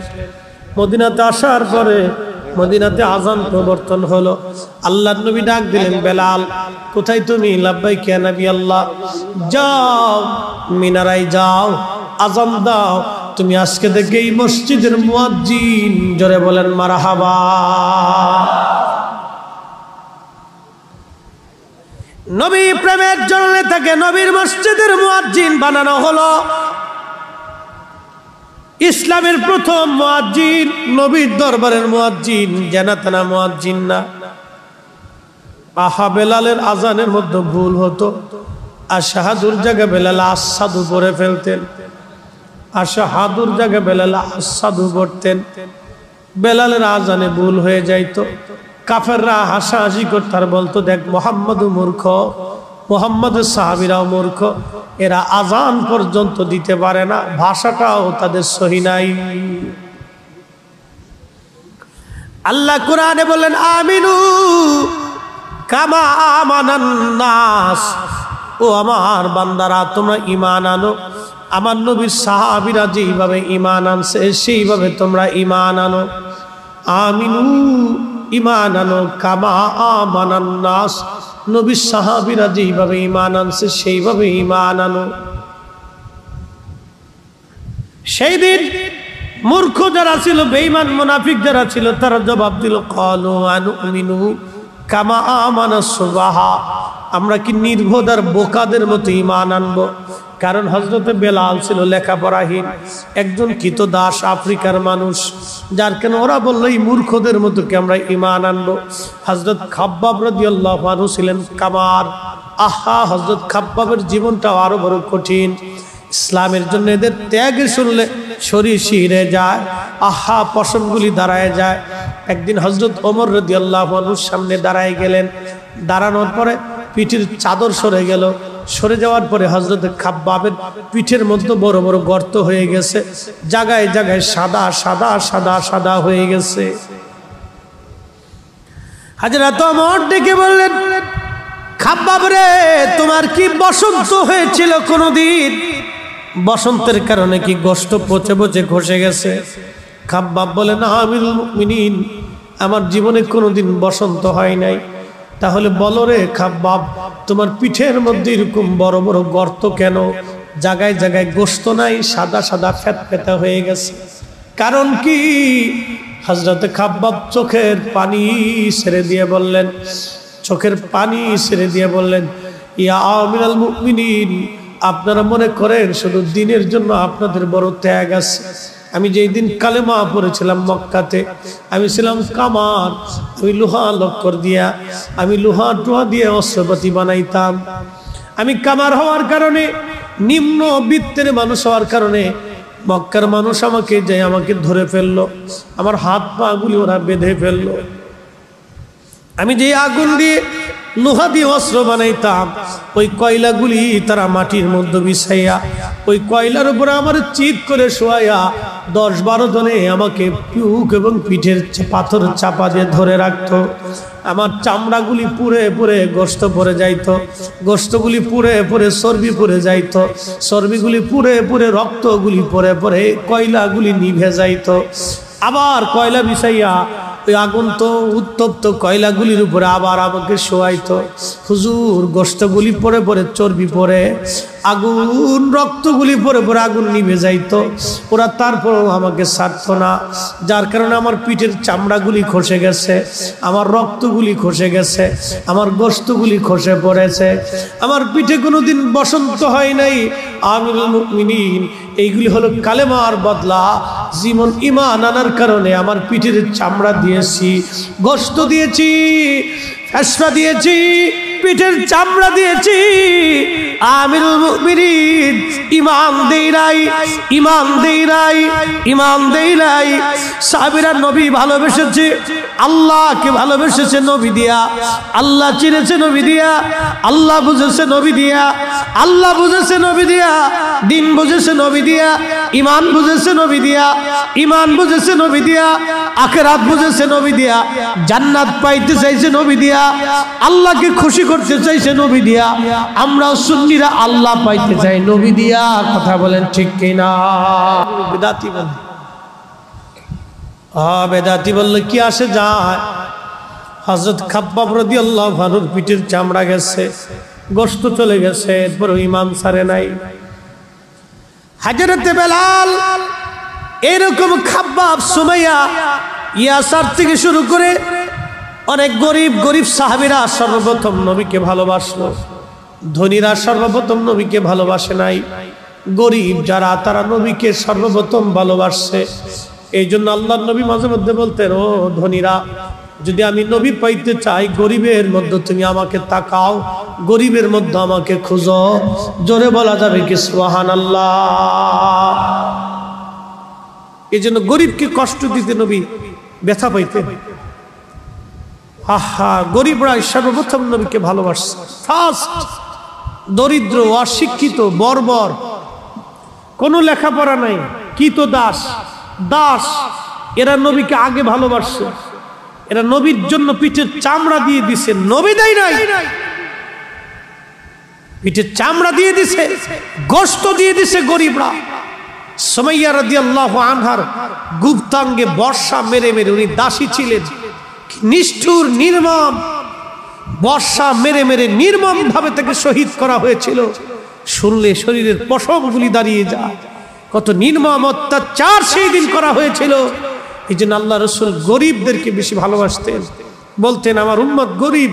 মদিনাতে আসার পরে মদিনাতে আযান প্রবর্তন হলো। আল্লাহর নবী ডাক দিলেন, বেলাল কোথায় তুমি? লাব্বাইক ইয়া নবী আল্লাহ। যাও মিনারায় যাও, আযান দাও, তুমি আজকে থেকে এই মসজিদের মুয়াজ্জিন। জোরে বলেন মারহাবা। নবী প্রেমের জন্য তাকে নবীর মসজিদের মুয়াজ্জিন বানানো হলো। ইসলামের প্রথম মুয়াজ্জিন, নবীর দরবারের মুয়াজ্জিন, জানাতানা মুয়াজ্জিন না। আহা, বেলালের আজানের মধ্যে ভুল হতো। আশহাদুর জায়গায় বেলাল আসাদু পড়ে ফেলতেন, আশহাদুর জায়গায় বেলাল আসাদু পড়তেন। বেলালের আজানে ভুল হয়ে যাইতো। কাফেররা হাসাহাসি করত আর বলতো, দেখ মুহাম্মদ মূর্খ, মুহাম্মদের সাহাবীরাও মূর্খ, এরা আজান পর্যন্ত দিতে পারে না, ভাষাটাও তাদের সহি নাই। আল্লাহ কোরআনে বলেন, আমিনু কামা আমানান নাস। ও আমার বান্দারা, তোমরা ঈমান আনো, আমার নবীর সাহাবীরা যেইভাবে ঈমান আনছে সেইভাবে তোমরা ঈমান আনো। আমিনু ঈমান আনো কামা আমানান নাস, নবীর সাহাবীরা যেইভাবে ঈমান আনছে সেইভাবে ঈমান আনো। সেই দিন মূর্খ যারা ছিল, বেঈমান মুনাফিক যারা ছিল, তারা জবাব দিল, ক্বালু আনুমিনু কামা আমানাস সুবাহা। আমরা কি নির্বোধার বোকাদের মতো ঈমান আনবো? কারণ হযরতে বেলাল ছিল লেখাপড়াহীন একজন কৃতদাস আফ্রিকার মানুষ, যার কেন ওরা বললো এই মূর্খদের মতো কি আমরা ঈমান আনবো? হযরত খাব্বাব রাদিয়াল্লাহু আনহু ছিলেন কামার। আহা, হযরত খাব্বাবের জীবনটাও আরো বড় কঠিন। ইসলামের জন্য এদের ত্যাগে শুনলে শরীর শিহরে যায়, আহা পশমগুলি দাঁড়ায় যায়। একদিন হযরত ওমর রাদিয়াল্লাহু আনহুর সামনে দাঁড়ায় গেলেন। দাঁড়ানোর পরে পিঠের চাদর সরে গেল। সরে যাওয়ার পরে হযরত খাব্বাবের পিঠের মধ্যে বড় বড় গর্ত হয়ে গেছে, জায়গায় জায়গায় সাদা সাদা সাদা সাদা হয়ে গেছে। হযরত ওমর ডেকে বললেন, খাব্বাব রে, তোমার কি বসন্ত হয়েছিল কোনদিন? বসন্তের কারণে কি গোশত পচে পচে খসে গেছে? খাব্বাব বলে, না আমিরুল মুমিনিন, আমার জীবনে কোনোদিন বসন্ত হয় নাই। তাহলে বলো রে খাব্বাব, তোমার পিঠের মধ্যে এরকম বড় বড় গর্ত কেন? জায়গায় জায়গায় গোশত নাই, সাদা সাদা ফ্যাতফেতা হয়ে গেছে, কারণ কি? হযরত খাব্বাব চোখের পানি ছেড়ে দিয়ে বললেন, চোখের পানি ছেড়ে দিয়ে বললেন, ইয়া আমিরুল মুমিনিন, আপনারা মনে করেন শুধু দিনের জন্য আপনাদের বড় ত্যাগ আছে? আমি যেই দিন কালেমা পড়েছিলাম মক্কাতে, আমি ছিলাম কামার। আমি লোহা লক্কর দিয়া, আমি লোহা টোহা দিয়ে অস্ত্রপাতি বানাইতাম। আমি কামার হওয়ার কারণে, নিম্ন বৃত্তের মানুষ হওয়ার কারণে মক্কার মানুষ আমাকে ধরে ফেললো, আমার হাত পা গুলি ওরা বেঁধে ফেললো। আমি যে আগুন দিয়ে লোহা দিয়ে অস্ত্র বানাইতাম, ওই কয়লাগুলি তারা মাটির মধ্যে বিছাইয়া, ওই কয়লার উপরে আমার চিৎ করে শোয়াইয়া 10-12 জনে আমাকে পিউক এবং পিঠের পাথর চাপা দিয়ে ধরে রাখতো। আমার চামড়াগুলি পুড়ে পুড়ে গোশত পড়ে যাইতো, গোশতগুলি পুড়ে পুড়ে চর্বি পড়ে যাইতো, চর্বিগুলি পুড়ে পুড়ে রক্তগুলি পড়ে পড়ে কয়লাগুলি নিভে যাইতো। আবার কয়লা বিছাইয়া ওই আগুন তো উত্তপ্ত কয়লাগুলির উপরে আবার আমাকে শোয়াইতো। হুজুর, গোশতগুলি পরে পরে চর্বি পরে, আগুন রক্তগুলি পরে পরে আগুন নিভে যাইতো, ওরা তারপরেও আমাকে ছাড়তো না। যার কারণে আমার পিঠের চামড়াগুলি খসে গেছে, আমার রক্তগুলি খসে গেছে, আমার গোশতগুলি খসে পড়েছে। আমার পিঠে কোনোদিন বসন্ত হয় নাই। আমিরুল মুমিনিন, এইগুলি হলো কালেমার বদলা। জীবন ঈমান আনার কারণে আমার পিঠের চামড়া দিয়েছি, গোশত দিয়েছি, ফেসফা দিয়েছি, পিঠের চামড়া দিয়েছি। আমিরুল মুমিনিন, ঈমান দেই নাই, ঈমান দেই নাই, ঈমান দেই নাই। সাহাবীরা নবী ভালোবেসেছে, আল্লাহকে ভালোবেসেছে নবী দিয়া, আল্লাহ চিনেছে নবী দিয়া, আল্লাহ বুঝেছে নবী দিয়া, আল্লাহ বুঝেছে নবী দিয়া, দিন বুঝেছে নবী দিয়া, ঈমান বুঝেছে নবী দিয়া, ঈমান বুঝেছে নবী দিয়া, আখিরাত বুঝেছে নবী দিয়া, জান্নাত পাইতে চাইছে নবী দিয়া, আল্লাহকে খুশি করতে চাইছে নবী দিয়া, আমরাও সুন্নিরা আল্লাহ পাইতে চাই নবী দিয়া। কথা বলেন ঠিক কিনা? বেদাতি বলে, বেদাতি বললে কি আসে যায়? হযরত খাব্বাব রাদিয়াল্লাহু আনহুর পিঠের চামড়া গেছে, গোশত চলে গেছে, এরপরও ঈমান ছাড়ে নাই। হযরতে বেলাল, এরকম খাব্বাব, সুমাইয়া, ইয়াসার থেকে শুরু করে অনেক গরিব গরিব সাহাবীরা সর্বপ্রথম নবীকে ভালোবাসলো। ধনীরা সর্বপ্রথম নবীকে ভালোবাসে নাই, গরিব যারা তারা নবীকে সর্বপ্রথম ভালোবাসছে। এই জন্য আল্লাহর নবী মাঝে মধ্যে বলতেন, ও ধনীরা, যদি আমি নবী পাইতে চাই, গরিবের মধ্যে তুমি আমাকে তাকাও, গরিবের মধ্যে আমাকে খুঁজো। জোরে বলা যাবে কি সুবহানাল্লাহ? এই জন্য গরিবকে কষ্ট দিতে নবী ব্যথা পাইতেন। আহা, গরিবরা সর্বপ্রথম নবীকে ভালোবাসছে ফার্স্ট। দরিদ্র, অশিক্ষিত, বর্বর, কোনো লেখাপড়া নাই, কৃতদাস, দাস, এরা নবীকে আগে ভালোবাসছে। এরা নবীর জন্য পিঠের চামড়া দিয়ে দিছে, নবী দেয় নাই, পিঠের চামড়া দিয়ে দিছে, গোশত দিয়ে দিছে গরিবরা। সুমাইয়া রাদিয়াল্লাহু আনহার গুপ্তাঙ্গে বর্ষা মেরে মেরে, উনি দাসী ছিলেন, নিষ্ঠুর নির্মম বর্ষা মেরে মেরে নির্মম ভাবে তাকে শহীদ করা হয়েছিল। শুনলে শরীরের পশমগুলি দাঁড়িয়ে যায়, কত নির্মম অত্যাচার সেই দিন করা হয়েছিল। এই জন্য আল্লাহ রাসূল গরিবদেরকে বেশি ভালোবাসতেন। বলতেন, আমার উম্মত গরিব,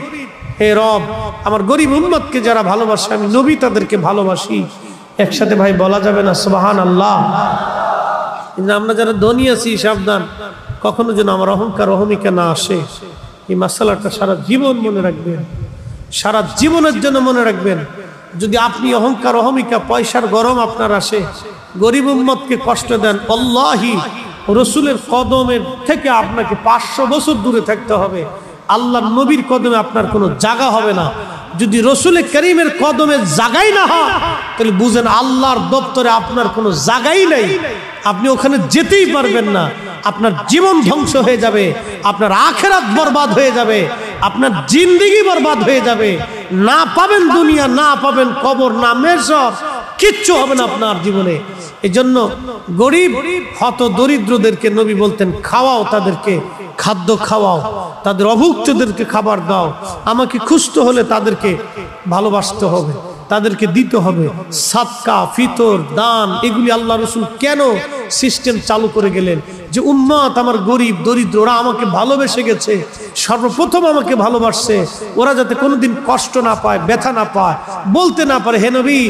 হে রব, আমার গরিব উম্মতকে যারা ভালোবাসে আমি নবী তাদেরকে ভালোবাসি। একসাথে ভাই বলা যাবে না সুবহানাল্লাহ? আমরা যারা ধনী আছি, সাবধান, কখনো যেন আমার অহংকার অহমিকা না আসে। এই মাসালাটা সারা জীবন মনে রাখবেন, সারা জীবনের জন্য মনে রাখবেন। যদি আপনি অহংকার অহমিকা, পয়সার গরম আপনার আসে, গরিব উম্মতকে কষ্ট দেন, আল্লাহি রসুলের কদমের থেকে আপনাকে 500 বছর দূরে থাকতে হবে। আল্লাহ নবীর কদমে আপনার কোনো জায়গা হবে না। যদি রসুলের করিমের কদমের জায়গাই না হয়, তাহলে বুঝেন আল্লাহর দপ্তরে আপনার কোনো জায়গাই নেই, আপনি ওখানে যেতেই পারবেন না। আপনার জীবন ধ্বংস হয়ে যাবে, আপনার আখিরাত বরবাদ হয়ে যাবে, আপনার জিন্দেগি বরবাদ হয়ে যাবে। না পাবেন দুনিয়া, না পাবেন কবর, না মেশর, কিচ্ছু হবে না আপনার জীবনে। এই জন্য গরিব হত দরিদ্রদেরকে নবী বলতেন, খাওয়াও, তাদেরকে খাদ্য খাওয়াও, তাদের অভুক্তদেরকে খাবার দাও। আমাকে খুঁজতে হলে তাদেরকে ভালোবাসতে হবে, তাদেরকে দিতে হবে। সাদকা, ফিতর, দান, এগুলি আল্লাহ রসুল কেন সিস্টেম চালু করে গেলেন? যে উম্মত আমার গরিব দরিদ্র, ওরা আমাকে ভালোবেসে গেছে, সর্বপ্রথম আমাকে ভালোবাসছে, ওরা যাতে কোনোদিন কষ্ট না পায়, ব্যথা না পায়, বলতে না পারে, হে নবী,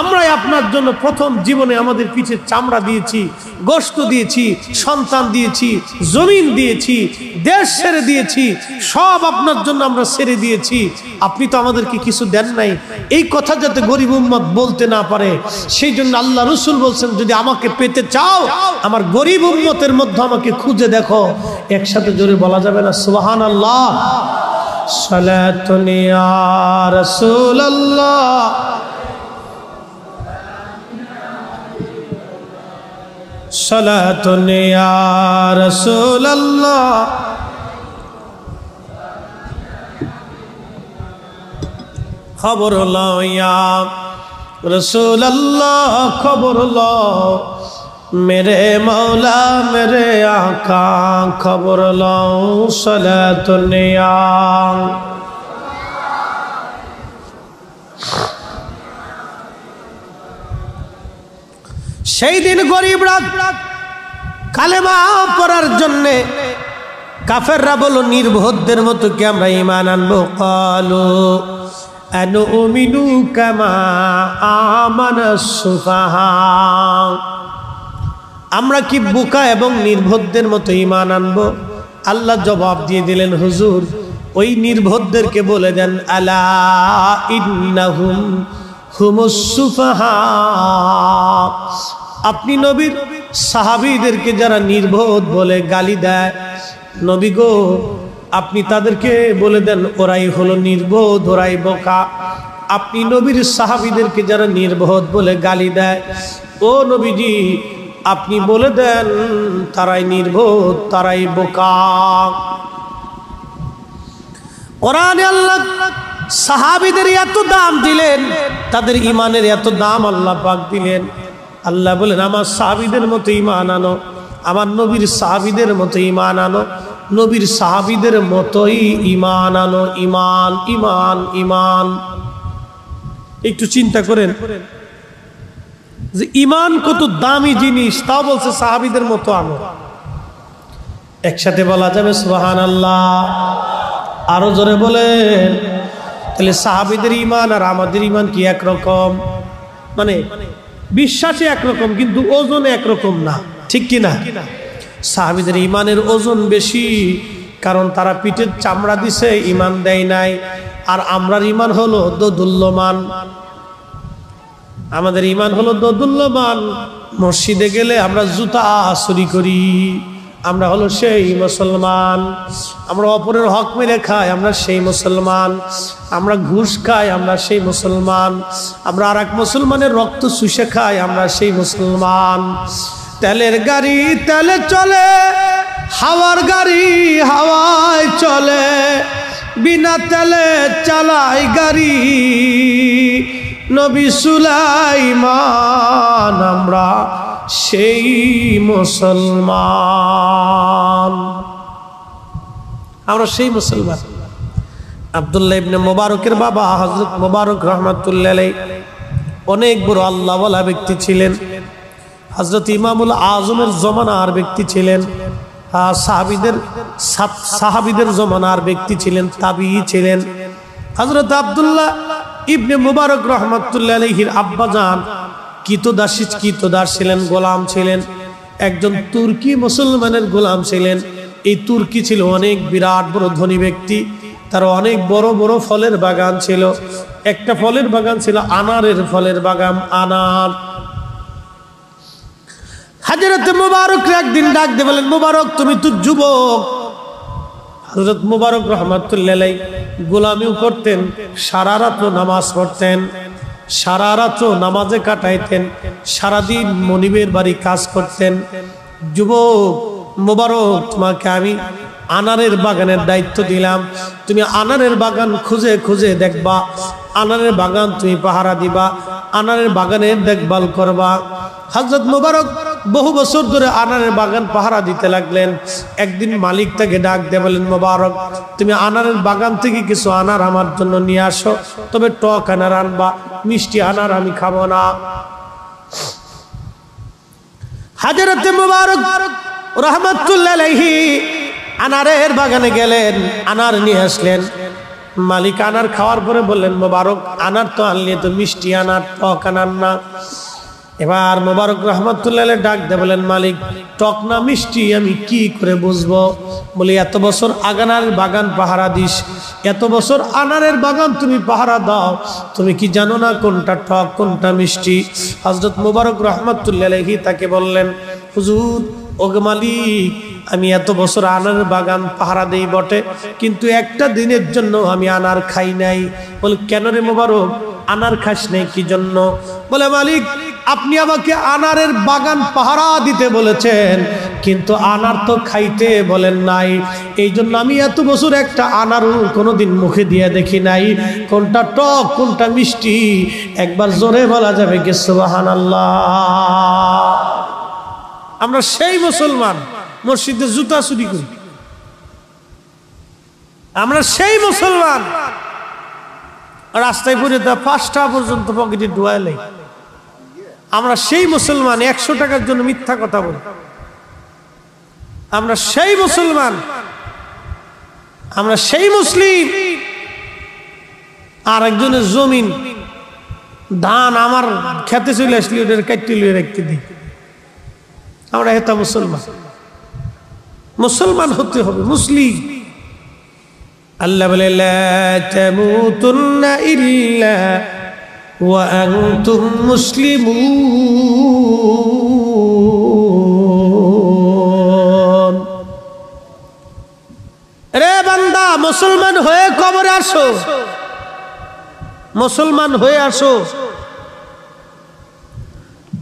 আমরাই আপনার জন্য প্রথম জীবনে আমাদের পিঠে চামড়া দিয়েছি, গোশত দিয়েছি, সন্তান দিয়েছি, জমিন দিয়েছি, দেশ ছেড়ে দিয়েছি, সব আপনার জন্য আমরা ছেড়ে দিয়েছি, আপনি তো আমাদেরকে কিছু দেন নাই। এই কথা যাতে গরিব উম্মত বলতে না পারে, সেই জন্য আল্লাহ রসুল বলছেন, যদি আমাকে পেতে চাও, আমার গরিব উম্মতের মধ্যে আমাকে খুঁজে দেখো। একসাথে জোরে বলা যাবে না সুবহানাল্লাহ? সালাতুন ইয়া রাসূলুল্লাহ, সালাতুন ইয়া রাসূলুল্লাহ, খবর লও ইয়া রাসূলুল্লাহ, খবর লও मेरे मौला मेरे आका, खबर लও সালাতুন ইয়া। সেই দিন গরিবরা কালেমা পড়ার জন্য, কাফেররা বলো নির্বোধদের মতো কি আমরা ঈমান আনবো? ক্বালু আনুমিনু কামা আমানাস সুফাহা, আমরা কি বোকা এবং নির্বোধদের মতো ঈমান আনবো? আল্লাহ জবাব দিয়ে দিলেন, হুজুর, ওই নির্বোধদেরকে বলে দেন, আলা ইন্নাহুম হুমুস সুফাহা। আপনি নবীর সাহাবীদেরকে যারা নির্বোধ বলে গালি দেয়, নবী গো, আপনি তাদেরকে বলে দেন ওরাই হলো নির্বোধ, ওরাই বোকা। আপনি নবীর সাহাবীদেরকে যারা নির্বোধ বলে গালি দেয়, ও নবীজি, আপনি বলে দেন তারাই নির্বোধ, তারাই বোকা। কোরআনে আল্লাহ সাহাবীদের এত দাম দিলেন, তাদের ইমানের এত দাম আল্লাহ পাক দিলেন। আল্লাহ বলেন আমার সাহাবীদের মতো ঈমান আনো, আমার নবীর সাহাবীদের মতো ঈমান আনো, নবীর সাহাবীদের মতোই ঈমান আনো। ঈমান ঈমান ঈমান। একটু চিন্তা করেন যে ঈমান কত দামি জিনিস, তাও বলছে সাহাবীদের মতো আনো। একসাথে বলা যাবে সুবহানাল্লাহ? আরো জোরে বলেন। তাহলে সাহাবীদের ঈমান আর আমাদের ঈমান কি একরকম? মানে বিশ্বাসে একরকম কিন্তু ওজনে একরকম না, ঠিক কি না? সাহাবীদের ঈমানের ওজন বেশি, কারণ তারা পিঠের চামড়া দিছে, ঈমান দেয় নাই। আর আমরার ঈমান হলো দোদুল্যমান। আমাদের ঈমান হলো দোদুল্যমান। মসজিদে গেলে আমরা জুতা চুরি করি, আমরা হলো সেই মুসলমান। আমরা অপরের হক মেরে খাই, আমরা সেই মুসলমান। আমরা ঘুষ খাই, আমরা সেই মুসলমান। আমরা আর এক মুসলমানের রক্ত চুষে খাই, আমরা সেই মুসলমান। তেলের গাড়ি তেলে চলে, হাওয়ার গাড়ি হাওয়ায় চলে, বিনা তেলে চালায় গাড়ি নবী সুলাইমান। আমরা সেই মুসলমান, আমরা সেই মুসলমান। আব্দুল্লাহ ইবনে মুবারকের বাবা হযরত মুবারক রাহমাতুল্লাহ আলাইহি অনেক বড় আল্লাহওয়ালা ব্যক্তি ছিলেন। হযরত ইমামুল আজমের জমানার ব্যক্তি ছিলেন, সাহাবীদের জমানার ব্যক্তি ছিলেন, তাবিঈ ছিলেন। হযরত আব্দুল্লাহ ইবনে মুবারক রাহমাতুল্লাহ আলাইহির আব্বাজান কৃতদাস ছিলেন, গোলাম ছিলেন, একজন তুর্কি মুসলমানের গোলাম ছিলেন। এই তুর্কি ছিল অনেক বিরাট বড় ধনী ব্যক্তি, তার অনেক বড় বড় ফলের বাগান ছিল। একটা ফলের বাগান ছিল আনারের ফলের বাগান, আনার। হযরত মুবারক একদিন ডাক দিয়ে বলেন, মুবারক তুমি তো যুবক। হযরত মুবারক রাহমাতুল্লাহ আলাইহি গোলামিও করতেন, সারা রাত নামাজ পড়তেন, সারা রাত নামাজে কাটাইতেন, সারাদিন মনিবের বাড়ি কাজ করতেন। যুবক মুবারক, তোমাকে আমি আনারের বাগানের দায়িত্ব দিলাম, তুমি আনারের বাগান খুঁজে খুঁজে দেখবা, আনারের বাগান তুমি পাহারা দিবা, আনারের বাগানের দেখভাল করবা। হযরত মুবারক বহু বছর ধরে আনারের বাগান পাহারা দিতে লাগলেন। একদিন মালিক তাকে ডাক দিয়ে বলেন, মুবারক তুমি আনারের বাগান থেকে কিছু আনার আমার জন্য নিয়ে আসো, তবে টক আনার আনবা, মিষ্টি আনার আমি খাবো না। হযরত মুবারক রাহমাতুল্লাহ আলাইহি আনারের বাগানে গেলেন, আনার নিয়ে আসলেন। মালিক আনার খাওয়ার পরে বললেন, মুবারক আনার তো আনলে তো মিষ্টি আনার, টক আনার না। এবার মুবারক রাহমাতুল্লাহ আলাইহি ডাক দিয়ে বলেন, মালিক টক না মিষ্টি আমি কি করে বুঝবো? বলি এত বছর আনারের বাগান পাহারা দিস, এত বছর আনারের বাগান তুমি পাহারা দাও, তুমি কি জানো না কোনটা টক কোনটা মিষ্টি? হযরত মুবারক রাহমাতুল্লাহ আলাইহি তাকে বললেন, হুজুর ওগো মালিক, আমি এত বছর আনারের বাগান পাহারা দেই বটে, কিন্তু একটা দিনের জন্য আমি আনার খাই নাই। বলে কেন রে মুবারক, আনার খাস নাই কি জন্য? বলে মালিক আপনি আমাকে আনারের বাগান পাহারা দিতে বলেছেন, কিন্তু আনার তো খাইতে বলেন নাই, এই জন্য আমি এত বছর একটা আনারও কোনোদিন মুখে দিয়ে দেখি নাই। কোনটা টক কোনটা মিষ্টি একবার জোরে বলা যাবে কি সুবহানাল্লাহ? আমরা সেই মুসলমান মসজিদে জুতা চুরি করি, আমরা সেই মুসলমান রাস্তায় পড়ে 5টা পর্যন্ত পকেটে ডুয়াইলে, আমরা সেই মুসলমান 100 টাকার জন্য মিথ্যা কথা বলি, আমরা সেই মুসলমান, আমরা সেই মুসলিম। আর একজনের জমিন ধান আমার খেতে চলে আসলে ওদের কাটতে লিয়ে রাখতে দিই, আমরা হেতা মুসলমান। মুসলমান হতে হবে, মুসলিম। আল্লাহ বলে লা তামুতুন্না ইল্লা ওয়া আনতুম মুসলিমুন। রে বান্দা, মুসলমান হয়ে কবরে আসো, মুসলমান হয়ে আসো,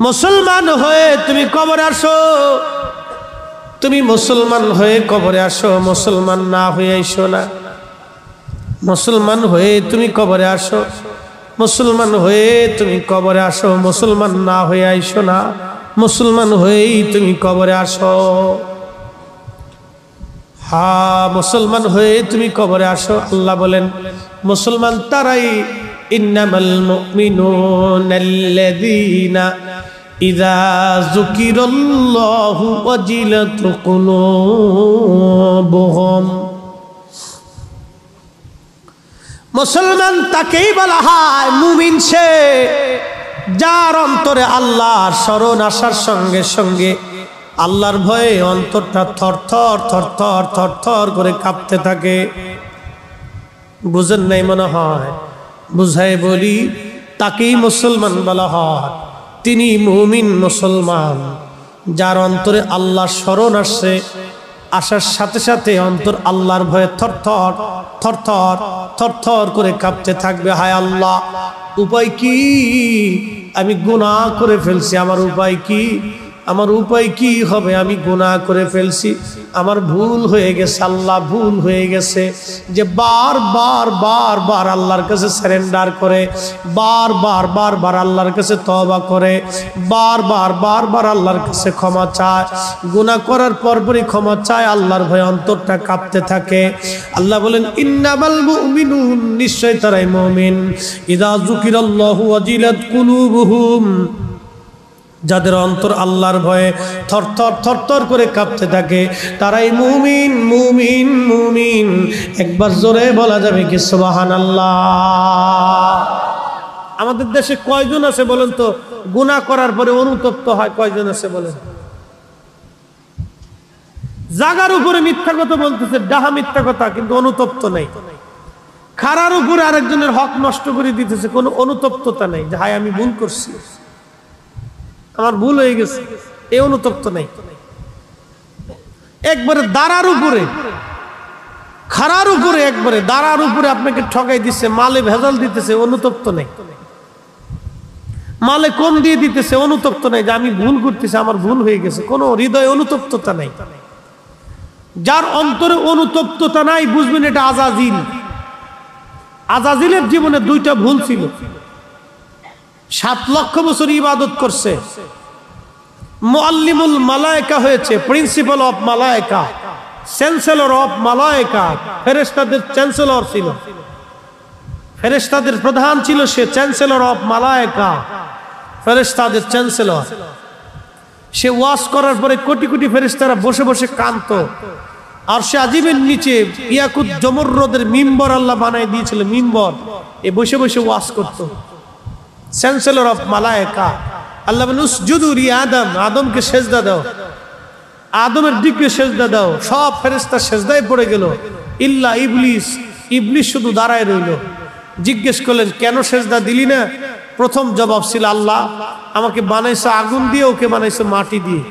মুসলমান হয়ে তুমি কবরে আসো। তুমি মুসলমান হয়ে কবরে আসো, মুসলমান না হয়ে আইসো না। মুসলমান হয়ে তুমি কবরে আসো, মুসলমান হয়ে তুমি কবরে আসো, মুসলমান না হয়ে আইসো না, মুসলমান হয়েই তুমি কবরে আসো। হ্যাঁ, মুসলমান হয়ে তুমি কবরে আসো। আল্লাহ বলেন মুসলমান তারাই, ইন্নামাল মুমিনুনাল্লাযীনা ইযা যুকিরাল্লাহু ওয়াজিলাত কুলুবুহুম। মুসলমান তাকেই বলা হয় মুমিন, সে যার অন্তরে আল্লাহর স্মরণ আসার সঙ্গে সঙ্গে আল্লাহর ভয়ে অন্তরটা থরথর থরথর থরথর করে কাঁপতে থাকে। বুঝেন নাই মনে হয়? বুঝাই বলি, তাকেই মুসলমান বলা হয়। তিনি মুমিন মুসলমান, যার অন্তরে আল্লাহর স্মরণ আসছে, আসার সাথে সাথে অন্তর আল্লাহর ভয়ে থরথর থরথর থরথর করে কাঁপতে থাকবে। হায় আল্লাহ, উপায় কি? আমি গুনাহ করে ফেলছি, আমার উপায় কি? আমার উপায় কি হবে? আমি গুনাহ করে ফেলছি, আমার ভুল হয়ে গেছে, আল্লাহ ভুল হয়ে গেছে। যে বারবার বারবার আল্লাহর কাছে সারেন্ডার করে, বারবার বারবার আল্লাহর কাছে তওবা করে, বারবার বারবার আল্লাহর কাছে ক্ষমা চায়, গুনাহ করার পরপরই ক্ষমা চায়, আল্লাহর ভয়ে অন্তরটা কাঁপতে থাকে। আল্লাহ বলেন ইন্নামাল মুমিনুন, নিশ্চয় তারাই মুমিন, ইযা যুকিরাল্লাহু ওয়াজিলাত কুলুবুহুম, যাদের অন্তর আল্লাহর ভয়ে থরথর থরথর করে কাঁপতে থাকে, তারাই মুমিন মুমিন মুমিন। একবার জোরে বলা যাবে কি সুবহানাল্লাহ? আমাদের দেশে কয়জন আছে বলেন তো গুনাহ করার পরে অনুতপ্ত হয়? কয়জন আছে বলেন? জাগার উপরে মিথ্যা কথা বলতেছে, ডাহা মিথ্যা কথা, কিন্তু অনুতপ্ত নাই। খারার উপরে আরেকজনের হক নষ্ট করে দিতেছে, কোনো অনুতপ্ততা নাই যে হায় আমি ভুল করছি, আমার ভুল হয়ে গেছে, এই অনুতপ্ত নাই। একবারে দাঁড়ার উপরে, খারার উপরে, একবারে দাঁড়ার উপরে আপনাকে ঠকাই দিচ্ছে, মালে ভেজাল দিতেছে, অনুতপ্ত নেই। মালে কম দিয়ে দিতেছে, অনুতপ্ত নেই যে আমি ভুল করতেছি, আমার ভুল হয়ে গেছে, কোনো হৃদয়ে অনুতপ্ততা নাই। যার অন্তরে অনুতপ্ততা নাই, বুঝবেন এটা আজাজিল। আজাজিলের জীবনে দুইটা ভুল ছিল। 7 লক্ষ বছর ইবাদত করছে, মুআল্লিমুল মালায়েকা হয়েছে, প্রিন্সিপাল অফ মালায়েকা, চ্যান্সেলর অফ মালায়েকা, ফেরেশতাদের চ্যান্সেলর ছিল, ফেরেশতাদের প্রধান ছিল সে, চ্যান্সেলর অফ মালায়েকা, ফেরেশতাদের চ্যান্সেলর। সে ওয়াজ করার পরে কোটি কোটি ফেরেশতারা বসে বসে কাঁদতো। আর সে আজিমের নিচে ইয়াকুত জমররদের মিম্বর আল্লাহ বানাই দিয়েছিল, মিম্বর, এ বসে বসে ওয়াজ করতো। Chancellor of মালায়েকা। আল্লাহ বলেন উসজুদু লি আদম, আদমকে সেজদা দাও, আদমের দিকে সেজদা দাও। সব ফেরেশতা সেজদায় পড়ে গেল, ইল্লা ইবলিস, ইবলিস শুধু দাঁড়ায় রইল। জিজ্ঞেস করলেন কেন সেজদা দিলি না? প্রথম জবাব ছিল আল্লাহ আমাকে বানাইছো আগুন দিয়ে, ওকে বানাইছো মাটি দিয়ে।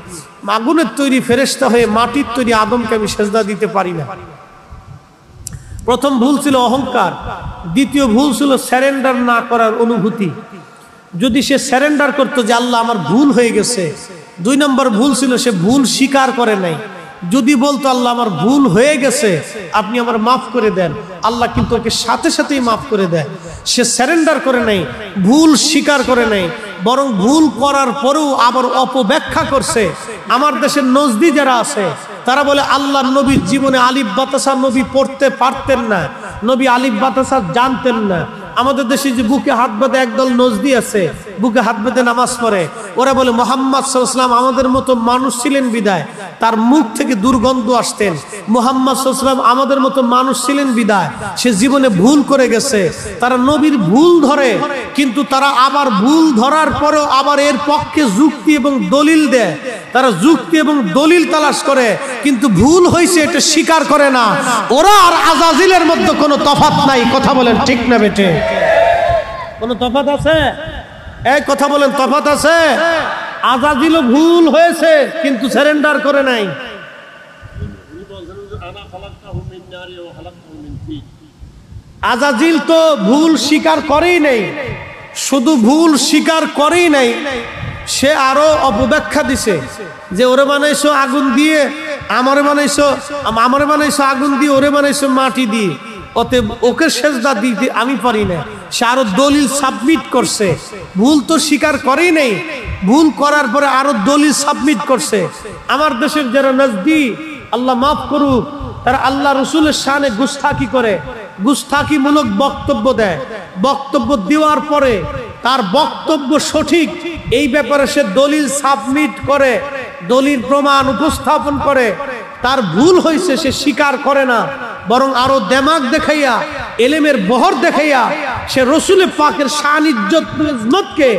আগুনের তৈরি ফেরেশতা হয়ে মাটির তৈরি আদমকে আমি সেজদা দিতে পারি না। প্রথম ভুল ছিল অহংকার, দ্বিতীয় ভুল ছিল সারেন্ডার না করার অনুভূতি। যদি সে সারেন্ডার করতো যে আল্লাহ আমার ভুল হয়ে গেছে। 2 নম্বর ভুল ছিল সে ভুল স্বীকার করে নাই। যদি বলতো আল্লাহ আমার ভুল হয়ে গেছে, আপনি আমার মাফ করে দেন, আল্লাহ কিন্তু ওকে সাথে সাথেই মাফ করে দেয়। সে সারেন্ডার করে নাই, ভুল স্বীকার করে নাই, বরং ভুল করার পরেও আবার অপব্যাখ্যা করছে। আমার দেশের নজদি যারা আছে তারা বলে আল্লাহ নবীর জীবনে আলিফ বাতাসা নবী পড়তে পারতেন না, নবী আলিফ বাতাসা জানতেন না। আমাদের দেশে যে বুকে হাত বেঁধে একদল নজদি আছে, বুকে হাত বেঁধে নামাজ পড়ে, ওরা বলে মুহাম্মদ সাল্লাল্লাহু আলাইহি ওয়াসাল্লাম আমাদের মতো মানুষ ছিলেন বিদায় তার মুখ থেকে দুর্গন্ধ আসতেন। মুহাম্মদ সাল্লাল্লাহু আলাইহি ওয়াসাল্লাম আমাদের মতো মানুষ ছিলেন বিদায় সে জীবনে ভুল করে গেছে। তারা নবীর ভুল ধরে, কিন্তু তারা আবার ভুল ধরার পরেও আবার এর পক্ষে যুক্তি এবং দলিল দেয়। তারা যুক্তি এবং দলিল তালাশ করে, কিন্তু ভুল হয়েছে এটা স্বীকার করে না। ওরা আর আজাজিলের মধ্যে কোনো তফাৎ নাই। কথা বলেন ঠিক না বেটে? কোনো তফাৎ আছে? এই কথা বলেন, তফাৎ আছে? আজাজিলও ভুল হয়েছে কিন্তু সারেন্ডার করে নাই। আজাজিল তো ভুল স্বীকার করেই নাই, শুধু ভুল স্বীকার করেই নাই, সে আরো অপব্যাখ্যা দিছে যে ওরে বানাইছো আগুন দিয়ে, আমারে বানাইছো আগুন দিয়ে, ওরে বানাইছো মাটি দিয়ে। অতএব ওকে সেজদা দিতে আমি পারি না। সে আরো দলিল সাবমিট করছে, ভুল তো স্বীকার করেই নেই, ভুল করার পরে আরো দলিল সাবমিট করছে। আমার দেশের যারা নজদি, আল্লাহ মাফ করুক, তারা আল্লাহ রসুলের শানে গুস্তাখি করে, গুস্তাখিমূলক বক্তব্য দেয়। বক্তব্য দেওয়ার পরে তার বক্তব্য সঠিক এই ব্যাপারে সে দলিল সাবমিট করে, দলিল প্রমাণ উপস্থাপন করে। তার ভুল হয়েছে সে স্বীকার করে না, বরং আরো দেমাগ দেখাইয়া, এলেমের বহর দেখাইয়া সে রসুল পাকের শান ইজ্জতকে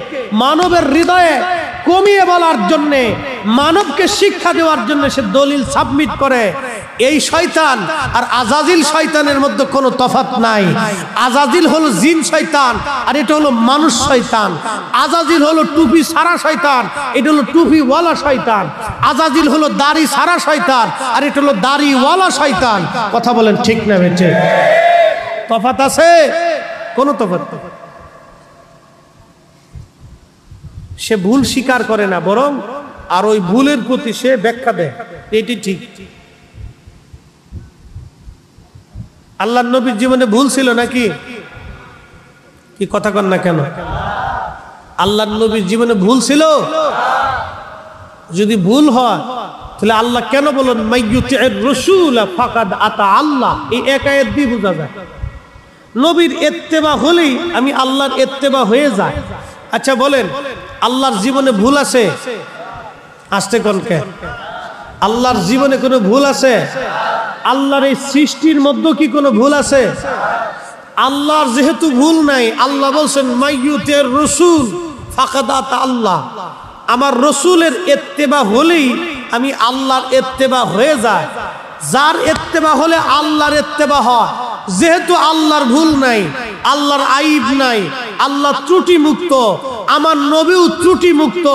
মানবের হৃদয়ে কমিয়ে বলার জন্য, মানবকে শিক্ষা দেওয়ার জন্য সে দলিল সাবমিট করে। এই শয়তান আর আজাজিল শয়তানের মধ্যে কোনো তফাৎ নাই। আজাজিল হলো জিন শয়তান, আর এটা হলো মানুষ শয়তান। আজাজিল হলো টুপি সারা শয়তান, এটা হলো টুপিওয়ালা শয়তান। আজাজিল হলো দাড়ি সারা শয়তান, আর এটা হলো দাড়িওয়ালা শয়তান। কথা বলেন ঠিক না বেঠে? তফাৎ আছে? কোনো তফাৎ নেই। সে ভুল স্বীকার করে না, বরং আর ওই ভুলের প্রতি সে ব্যাখ্যা দেয়, এটি ঠিক। আল্লাহর নবীর জীবনে ভুল ছিল নাকি? কি কথা কন না কেন? আল্লাহর নবীর জীবনে ভুল ছিল? যদি ভুল হয় তাহলে আল্লাহ কেন বলেন মাইয়ুতির রাসূল ফাকাদ আতা আল্লাহ? এই এক আয়াত দিয়ে বোঝা যায় নবীর ইত্তেবা হলেই আমি আল্লাহর ইত্তেবা হয়ে যায়। আচ্ছা বলেন, আল্লাহর জীবনে ভুল আছে? আসতে কোন কে? আল্লাহর জীবনে কোনো ভুল আছে? আল্লাহর এই সৃষ্টির মধ্যে কি কোনো ভুল আছে? আল্লাহর যেহেতু ভুল নাই, আল্লাহ বলছেন মাইয়ুতির রাসূল ফাকাদ আতা আল্লাহ। আমার রসুলের ইত্তেবা হলেই আমি আল্লাহর ইত্তেবা হয়ে যায়। যার ইত্তেবা হলে আল্লাহর ইত্তেবা হয়। যেহেতু আল্লাহর ভুল নাই, আল্লাহর আইব নাই, আল্লাহ ত্রুটি মুক্ত, আমার নবীও ত্রুটি মুক্ত,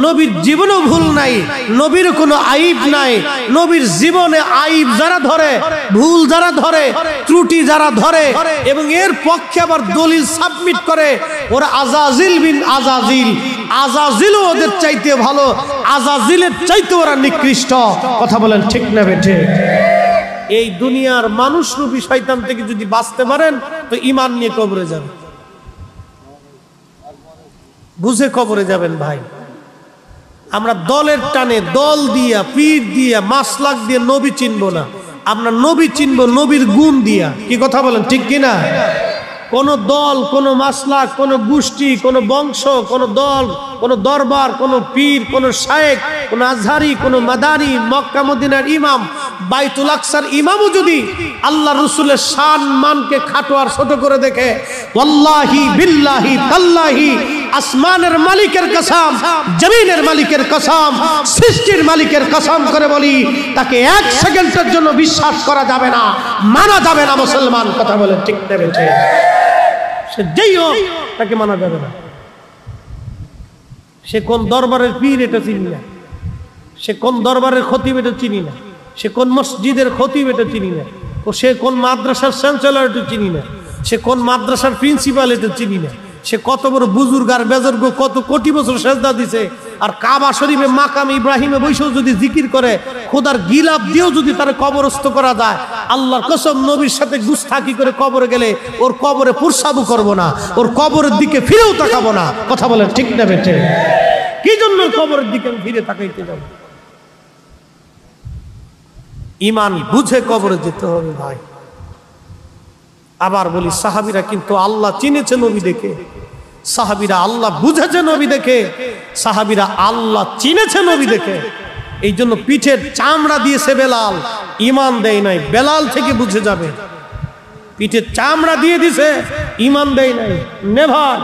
নবীর জীবনেও ভুল নাই, নবীর কোনো আইব নাই। নবীর জীবনে আইব যারা ধরে, ভুল যারা ধরে, ত্রুটি যারা ধরে এবং এর পক্ষে আবার দলিল সাবমিট করে, ওরা আজাজিল বিন আজাজিল। আজাজিলও ওদের চাইতে ভালো, আজাজিলের চাইতে ওরা নিকৃষ্ট। কথা বলেন ঠিক না বেঠে? এই দুনিয়ার মানুষ রূপী শয়তান থেকে যদি বাঁচতে পারেন তো ঈমান নিয়ে কবরে যাবেন, বুঝে কবরে যাবেন ভাই। আমরা দলের টানে, দল দিয়া, পীর দিয়া, মাসলাক দিয়ে নবী চিনবো না। আমরা নবী চিনবো নবীর গুণ দিয়া। কি কথা বলেন ঠিক কিনা? কোন দল, কোন মাসলাক, কোন গোষ্ঠী, কোন বংশ, কোন দল, কোন দরবার, কোন পীর, কোন শায়েখ, কোন আজহারি, কোন মাদানী, মক্কা মদিনার ইমাম, বাইতুল আকসার ইমামও যদি আল্লাহ রসুলের শান মানকে খাটো আর ছোট করে দেখে, ওয়াল্লাহি বিল্লাহি তাল্লাহি, আসমানের মালিকের কসম, জমিনের মালিকের কসম, সৃষ্টির মালিকের কসম করে বলি, তাকে এক সেকেন্ডের জন্য বিশ্বাস করা যাবে না, মানা যাবে না। মুসলমান কথা বলে ঠিক নেবে, সে যেই হোক তাকে মানা যাবে না। সে কোন দরবারের পীর এটা চিনি না, সে কোন দরবারের খতিব এটা চিনি না, সে কোন মসজিদের খতিব এটা চিনি না, ও সে কোন মাদ্রাসার চ্যান্সেলর এটা চিনি না, সে কোন মাদ্রাসার প্রিন্সিপাল এটা চিনি না, সে কত বড় বুজুর্গ আর বেজর্গ কত কোটি বছর সেজদা দিছে, আর কাবা শরীফে মাকাম ইব্রাহিমে বৈশাখ যদি জিকির করে, খোদার গিলাপ দিয়েও যদি তার কবরস্থ করা যায়, আল্লাহর কসম নবীর সাথে গুস্তাখি করে কবরে গেলে ওর কবরে পুরসাবু করব না, ওর কবরের দিকে ফিরেও তাকাবো না। কথা বলেন ঠিক না বেঠে? কি জন্য কবরের দিকে ফিরে তাকাইতে যাব? ঈমান বুঝে কবরে যেতে হবে ভাই। আবার বলি, সাহাবীরা কিন্তু আল্লাহ চিনেছে নবী দেখে, সাহাবীরা আল্লাহ বুঝেছে নবী দেখে, সাহাবীরা আল্লাহ চিনেছে নবী দেখে। এই জন্য পিঠের চামড়া দিয়েছে বেলাল, ঈমান দেয় নাই। বেলাল থেকে বুঝে যাবে, পিঠের চামড়া দিয়ে দিছে, ঈমান দেয় নাই। নেভার,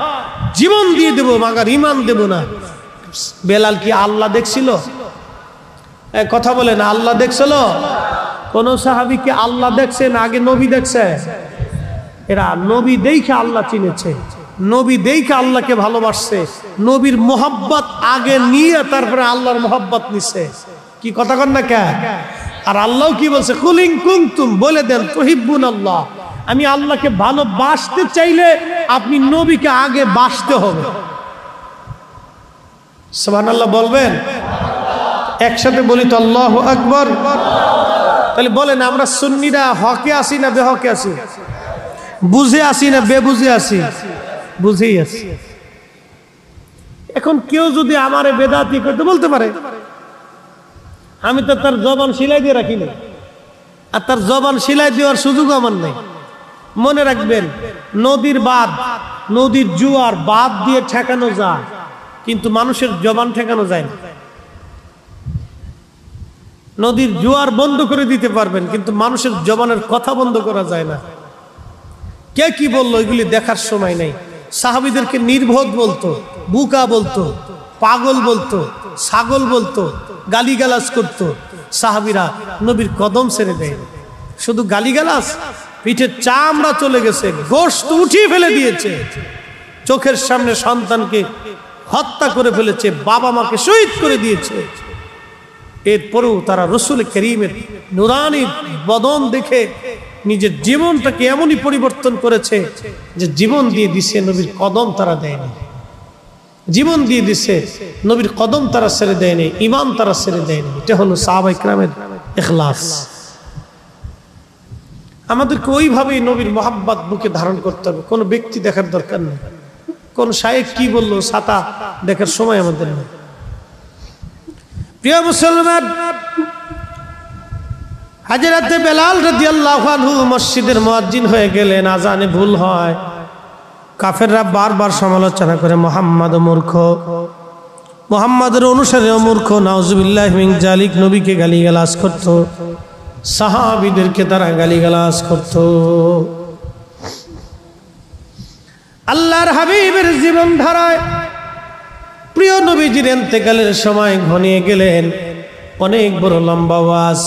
জীবন দিয়ে দেবো মাগার ঈমান দেব না। বেলাল কি আল্লাহ দেখছিল? কথা বলেন, আল্লাহ দেখছিল? কোন সাহাবী কি আল্লাহ দেখছে না আগে নবী দেখছে? এরা নবী দেখে আল্লাহ চিনেছে, নবী দেখে আল্লাহকে ভালোবাসছে, নবীর মোহাব্বত আগে নিয়ে তারপরে আল্লাহর মোহাব্বত নিছে। কি কথা কন না কে? আর আল্লাহ কি বলছে? কুলিং কুনতুম, বলে দেন তুহিব্বুন আল্লাহ, আমি আল্লাহকে ভালোবাসতে চাইলে আপনি নবীকে আগে বাসতে হবে। সুবহানাল্লাহ বলবেন? একসাথে বলি তো আল্লাহু আকবার। তাহলে বলেন আমরা সুন্নিরা হকে আছি না বেহকে আছি? বুঝে আছি না বেবুঝে আছি? বুঝেই আছি। এখন কেউ যদি আমারে বেদাতি করতে বলতে পারে, আমি তো তার জবান সিলাই দিয়ে রাখি না, আর তার জবান সিলাই দেওয়ার সুযোগ আমার নেই। মনে রাখবেন, নদীর বাঁধ, নদীর জোয়ার বাঁধ দিয়ে ঠেকানো যায়, কিন্তু মানুষের জবান ঠেকানো যায় না। নদীর জোয়ার বন্ধ করে দিতে পারবেন, কিন্তু মানুষের জবানের কথা বন্ধ করা যায় না। কে কি বললো এগুলি দেখার সময় নেই। সাহাবীদেরকে নির্বোধ বলতো, বুকা বলতো, পাগল বলতো, ছাগল বলতো, গালিগালাজ করতো। সাহাবীরা নবীর কদম ছেড়ে দেয়। শুধু গালিগালাজ, পিঠের চামড়া চলে গেছে, গোশত উঠিয়ে ফেলে দিয়েছে, চোখের সামনে সন্তানকে হত্যা করে ফেলেছে, বাবা মাকে শহীদ করে দিয়েছে। এরপরেও তারা রসুল করিমের নুরানি বদন দেখে নিজের জীবনটাকে এমনই পরিবর্তন করেছে যে জীবন দিয়ে দিছে, নবীর কদম তারা দেয়নি। জীবন দিয়ে দিছে, নবীর কদম তারা ছেড়ে দেয়নি, ইমান তারা ছেড়ে দেয়নি। এটা হলো সাহাবায়ে কেরামের ইখলাস। আমাদেরকে ওইভাবেই নবীর মোহাব্বত বুকে ধারণ করতে হবে। কোনো ব্যক্তি দেখার দরকার নেই, কোন শায়েখ কি বললো ছাতা দেখার সময় আমাদের নেই। প্রিয় মুসলমান, হযরতে বেলাল রাদিয়াল্লাহু আনহু মসজিদের মুয়াজ্জিন হয়ে গেলেন। আজানে ভুল হয়, কাফেররা বারবার সমালোচনা করে মুহাম্মদ মূর্খ, মুহাম্মাদের অনুসারী মূর্খ, নাউজুবিল্লাহি মিন যালিক। নবীকে গালিগালাজ করত, সাহাবীদেরকে তারা গালিগালাজ করত। আল্লাহর হাবিবের জীবন ধারায় প্রিয় নবীজির ইন্তেকালের সময় ঘনিয়ে গেলেন। অনেক বড় লম্বা ওয়াজ,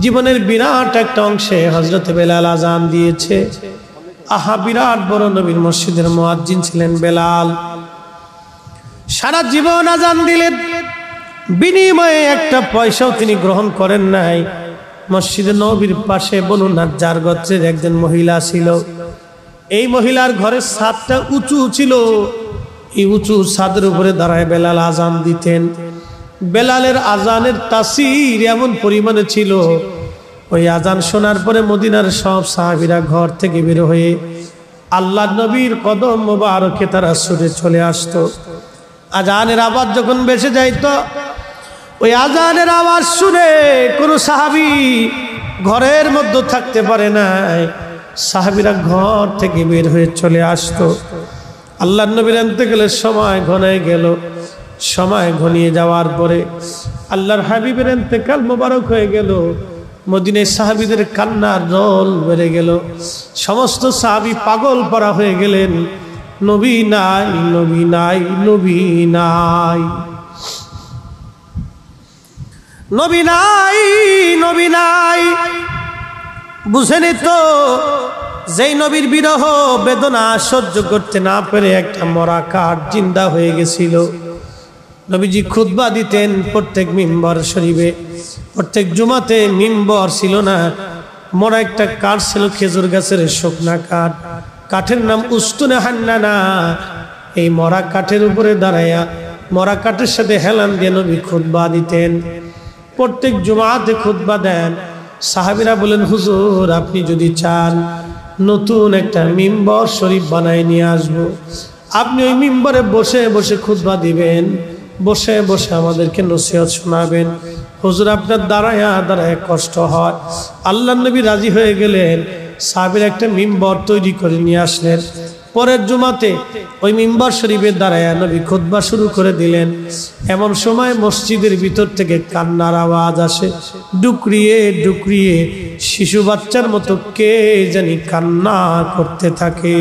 জীবনের বিরাট একটা অংশে হযরতে বেলাল আজান দিয়েছে। আহা, বিরাট বড় নবীর মসজিদের মুয়াজ্জিন ছিলেন বেলাল। সারা জীবন আজান দিলেন, বিনিময়ে একটা পয়সাও তিনি গ্রহণ করেন নাই। মসজিদে নববীর পাশে বনু নাজ্জার গোত্রের একজন মহিলা ছিল। এই মহিলার ঘরের ছাদটা উঁচু ছিল। এই উঁচু ছাদের উপরে দাঁড়ায় বেলাল আজান দিতেন। বেলালের আজানের তাসির এমন পরিমাণে ছিল, ওই আজান শোনার পরে মদিনার সব সাহাবীরা ঘর থেকে বের হয়ে আল্লাহ নবীর কদম মোবারকে তারা ছুটে চলে আসতো। আজানের আওয়াজ যখন বেঁচে যাইতো, ওই আজানের আওয়াজ শুনে কোনো সাহাবী ঘরের মধ্যে থাকতে পারে নাই। সাহাবীরা ঘর থেকে বের হয়ে চলে আসতো। আল্লাহ নবীর ইন্তেকালের সময় ঘনায় গেল। সময় ঘনিয়ে যাওয়ার পরে আল্লাহর হাবিবের ইন্তেকাল মোবারক হয়ে গেল। মদিনায় সাহাবীদের কান্নার রোল বেড়ে গেল। সমস্ত সাহাবী পাগল পারা হয়ে গেলেন, নবী নাই, নবী নাই, নবী নাই, নবী নাই, নবী নাই। বুঝেনি তো, যেই নবীর বিরহ বেদনা সহ্য করতে না পেরে একটা মরা কাঠ জিন্দা হয়ে গেছিল। নবীজি খুতবা দিতেন প্রত্যেক মিম্বর শরীফে। প্রত্যেক জুমাতে মিম্বর ছিল না, মরা একটা কাঠ ছিল, খেজুর গাছের শুকনা কাঠ। কাঠের নাম উস্তুনে হান্নানা। এই মরা কাঠের উপরে দাঁড়াইয়া মরা কাঠের সাথে হেলান দিয়ে নবী খুতবা দিতেন। প্রত্যেক জুমাতে খুতবা দেন। সাহাবীরা বলেন, হুজুর আপনি যদি চান নতুন একটা মিম্বর শরীফ বানায় নিয়ে আসবো, আপনি ওই মিম্বরে বসে বসে খুতবা দিবেন, বসে বসে আমাদেরকে নসিহত শোনাবেন। হুজুর আপনার দাঁড়ায়া দাঁড়ায় কষ্ট হয়। আল্লাহ নবী রাজি হয়ে গেলেন। সাহাবীরা একটা মিম্বর তৈরি করে নিয়ে আসলেন। পরের জুমাতে ওই মিম্বর শরীফে দাঁড়ায়া নবী খুতবা শুরু করে দিলেন। এমন সময় মসজিদের ভিতর থেকে কান্নার আওয়াজ আসে, ডুকরিয়ে ডুকরিয়ে শিশু বাচ্চার মতো কে জানি কান্না করতে থাকে।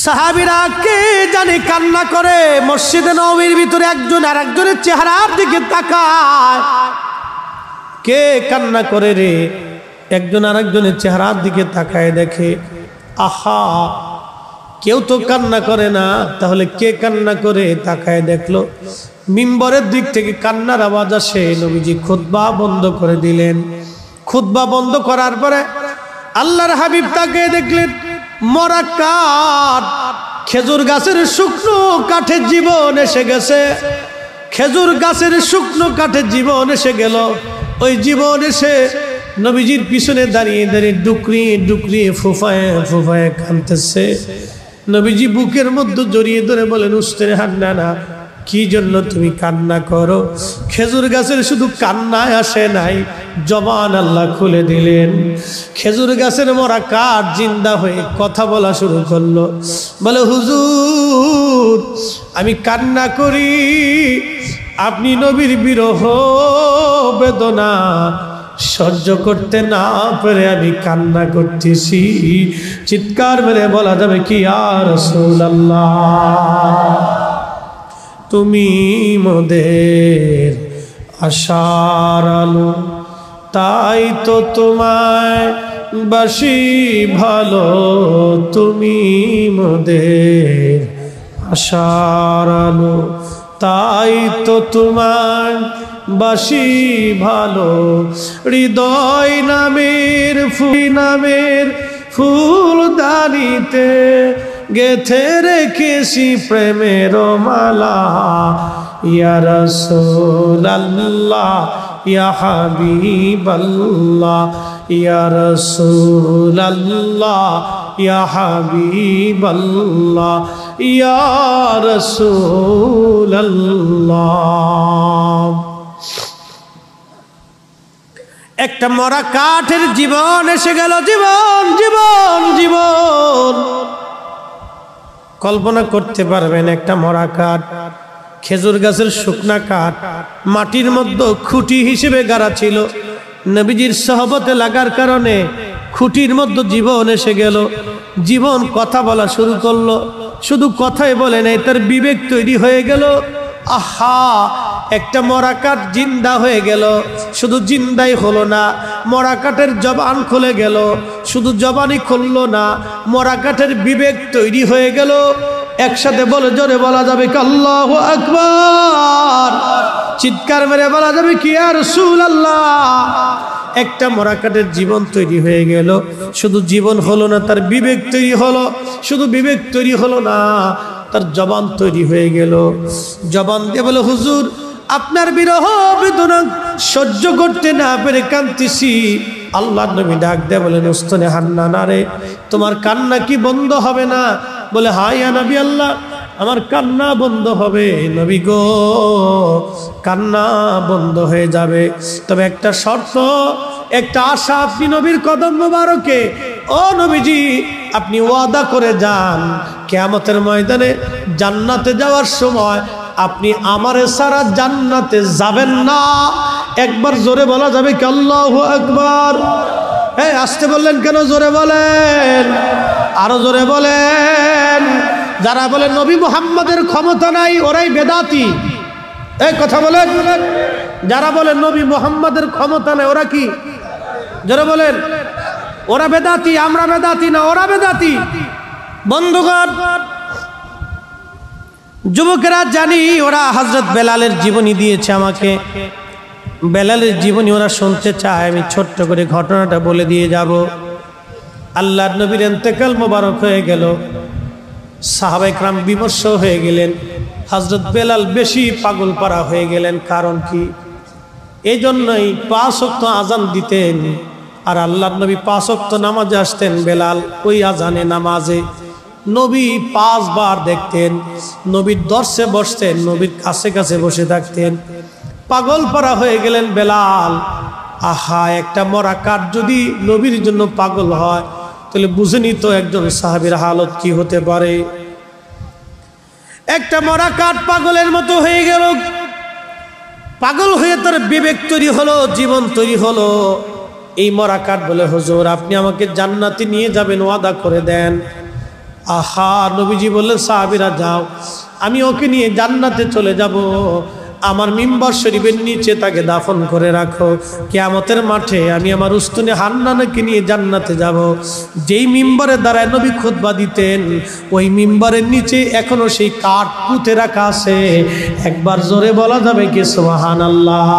সাহাবীরা কে জানি কান্না করে। মসজিদে নববীর ভিতরে একজন আর একজনের চেহারার দিকে তাকায়। কে কান্না করে রে? একজন আর একজনের চেহারার দিকে তাকায়, দেখে আহা, কেউ তো কান্না করে না, তাহলে কে কান্না করে? তাকায় দেখলো মিম্বরের দিক থেকে কান্নার আওয়াজ আসে। নবীজি খুতবা বন্ধ করে দিলেন। খুতবা বন্ধ করার পরে আল্লাহর হাবিব তাকে দেখলেন, মরা কাঠ, খেজুর গাছের শুকনো কাঠের জীবন এসে গেছে। খেজুর গাছের শুকনো কাঠে জীবন এসে গেল। ওই জীবন এসে নবীজির পিছনে দাঁড়িয়ে দাঁড়িয়ে ডুকরিয়ে ডুকরিয়ে ফুফায় ফুফায় কাঁদতেছে। নবীজি বুকের মধ্যে জড়িয়ে ধরে বলেন, উস্তাদে হান্নানা, কি জন্য তুমি কান্না করো? খেজুর গাছের শুধু কান্নায় আসে নাই, জবান আল্লাহ খুলে দিলেন। খেজুর গাছের মরা কাঠ জিন্দা হয়ে কথা বলা শুরু করলো। বলে, হুজুর, আমি কান্না করি, আপনি নবীর বিরহ বেদনা সহ্য করতে না পেরে আমি কান্না করতেছি। চিৎকার মেরে বলা যাবে কি, ইয়া রাসূলুল্লাহ, তুমি মোদের আশার আলো, তাই তো তোমায় বাসি ভালো, তুমি মোদের আশার আলো, তাই তো তোমায় বাসি ভালো। হৃদয় নামের ফুলদানিতে গেথে রেখেছি প্রেমের মালা। ইয়া রাসূলুল্লাহ, ইয়া হাবিবাল্লাহ, ইয়া রাসূলুল্লাহ, ইয়া হাবিবাল্লাহ, ইয়া রাসূলুল্লাহ। একটা মরা কাঠের জীবন এসে গেল। জীবন জীবন জীবন কল্পনা করতে পারবেন, একটা মরা কাঠ, খেজুর গাছের শুকনা কাঠ, মাটির মধ্যে খুঁটি হিসেবে গাড়া ছিল। নবীজির সহবতে লাগার কারণে খুঁটির মধ্যে জীবন এসে গেল। জীবন কথা বলা শুরু করলো। শুধু কথাই বলে নাই, তার বিবেক তৈরি হয়ে গেল। আহা, একটা মরা কাঠ জিন্দা হয়ে গেল। শুধু জিন্দাই হলো না, মরা কাঠের জবান খুলে গেল। শুধু জবানই খুললো না, মরা কাঠের বিবেক তৈরি হয়ে গেল। একসাথে বলে জোরে বলা যাবে কি আল্লাহু আকবার? চিৎকার মেরে বলা যাবে কি ইয়া রাসূলুল্লাহ? একটা মরা কাঠের জীবন তৈরি হয়ে গেল। শুধু জীবন হলো না, তার বিবেক তৈরি হলো। শুধু বিবেক তৈরি হলো না, তার জবান তৈরি হয়ে গেল। জবান দিয়ে বলে, হুজুর, আপনার বিরহ বেদনা সহ্য করতে না পেরে কাঁদতেছি। আল্লাহর নবী ডাক দেয়া বলেন, উস্তাদে হান্নানা রে, তোমার কান্না কি বন্ধ হবে না? বলে, হ্যাঁ ইয়া নবী আল্লাহ, আমার কান্না বন্ধ হবে। নবী গো, কান্না বন্ধ হয়ে যাবে, তবে একটা শর্ত, একটা আশা আপনি নবীর কদম মোবারকে, ও নবীজি, আপনি ওয়াদা করে যান, কিয়ামতের ময়দানে জান্নাতে যাওয়ার সময় আপনি আমারে ছাড়া জান্নাতে যাবেন না। একবার জোরে বলা যাবে কি আল্লাহু আকবার? এই আসতে বললেন কেন? জোরে বলেন, আরো জোরে বলেন। যারা বলে নবী মুহাম্মদের ক্ষমতা নাই, ওরাই বেদাতি। এই কথা বলেন। যারা বলে নবী মুহাম্মদের ক্ষমতা নাই, ওরা কি? জোরে বলেন। ওরা বেদাতি, আমরা বেদাতি না, ওরা বেদাতি। বন্ধুগণ, যুবকেরা জানি, ওরা হযরত বেলালের জীবনী দিয়েছে আমাকে। বেলালের জীবনী ওরা শুনতে চায়। আমি ছোট্ট করে ঘটনাটা বলে দিয়ে যাব। আল্লাহর নবীর ইন্তেকাল মোবারক হয়ে গেল। সাহাবায়ে কেরাম বিমর্ষ হয়ে গেলেন। হযরত বেলাল বেশি পাগল পারা হয়ে গেলেন। কারণ কি? এই জন্যই 5 ওয়াক্ত আজান দিতেন, আর আল্লাহর নবী 5 ওয়াক্ত নামাজে আসতেন। বেলাল ওই আজানে নামাজে নবী 5 বার দেখতেন। নবীর দর্শে বসতেন, নবীর কাছে কাছে বসে থাকতেন। পাগল পারা হয়ে গেলেন বেলাল। আহা, একটা মরা কাঠ যদি নবীর জন্য পাগল হয়, তাহলে বুঝেনি তো একজন সাহাবীর হালত কি হতে পারে। একটা মরা কাঠ পাগলের মতো হয়ে গেল। পাগল হয়ে তার বিবেক তৈরি হলো, জীবন তৈরি হলো। এই মরা কাঠ বলে, হুজুর, আপনি আমাকে জান্নাতে নিয়ে যাবেন, ওয়াদা করে দেন। আহা, নবীজি বললেন, সাহাবীরা যাও, আমি ওকে নিয়ে জান্নাতে চলে যাব। আমার মিম্বার শরীফের নিচে তাকে দাফন করে রাখো। কিয়ামতের মাঠে আমি আমার উস্তাদে হান্নানাকে নিয়ে জান্নাতে যাব। যেই মিম্বারে দাঁড়ায় নবী খুতবা দিতেন, ওই মিম্বারের নিচে এখনো সেই কাঠ পুঁতে রাখা আছে। একবার জোরে বলা যাবে কি সুবহানাল্লাহ?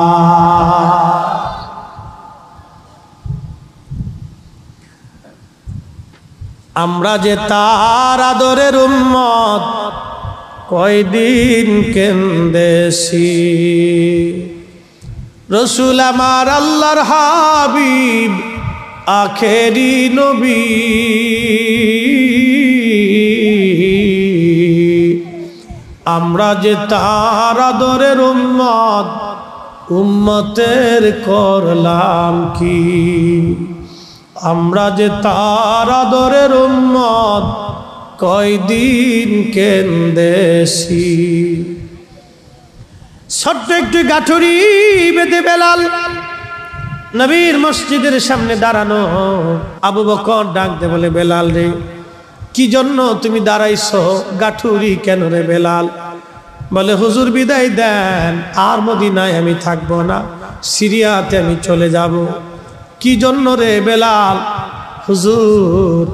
আমরা যে তার আদরের উম্মত, কয়দিন কেন্দেছি। রসুল আমার আল্লাহর হাবিব আখেরি নবী, আমরা যে তার আদরের উম্মত, উম্মতের করলাম কি? আমরা যে তার আদরের উম্মত, কয়দিন কেন্দেছি। ছোট্ট একটু গাঠুরি বেঁধে বেলাল নবীর মসজিদের সামনে দাঁড়ানো। আবু বকর ডাক দে বলে, বেলাল রে, কি জন্য তুমি দাঁড়াইছো? গাঠুরি কেন রে বেলাল? বলে, হুজুর বিদায় দেন, আর মদিনায় আমি থাকবো না, সিরিয়াতে আমি চলে যাব। কি জন্য রে বেলাল? হুজুর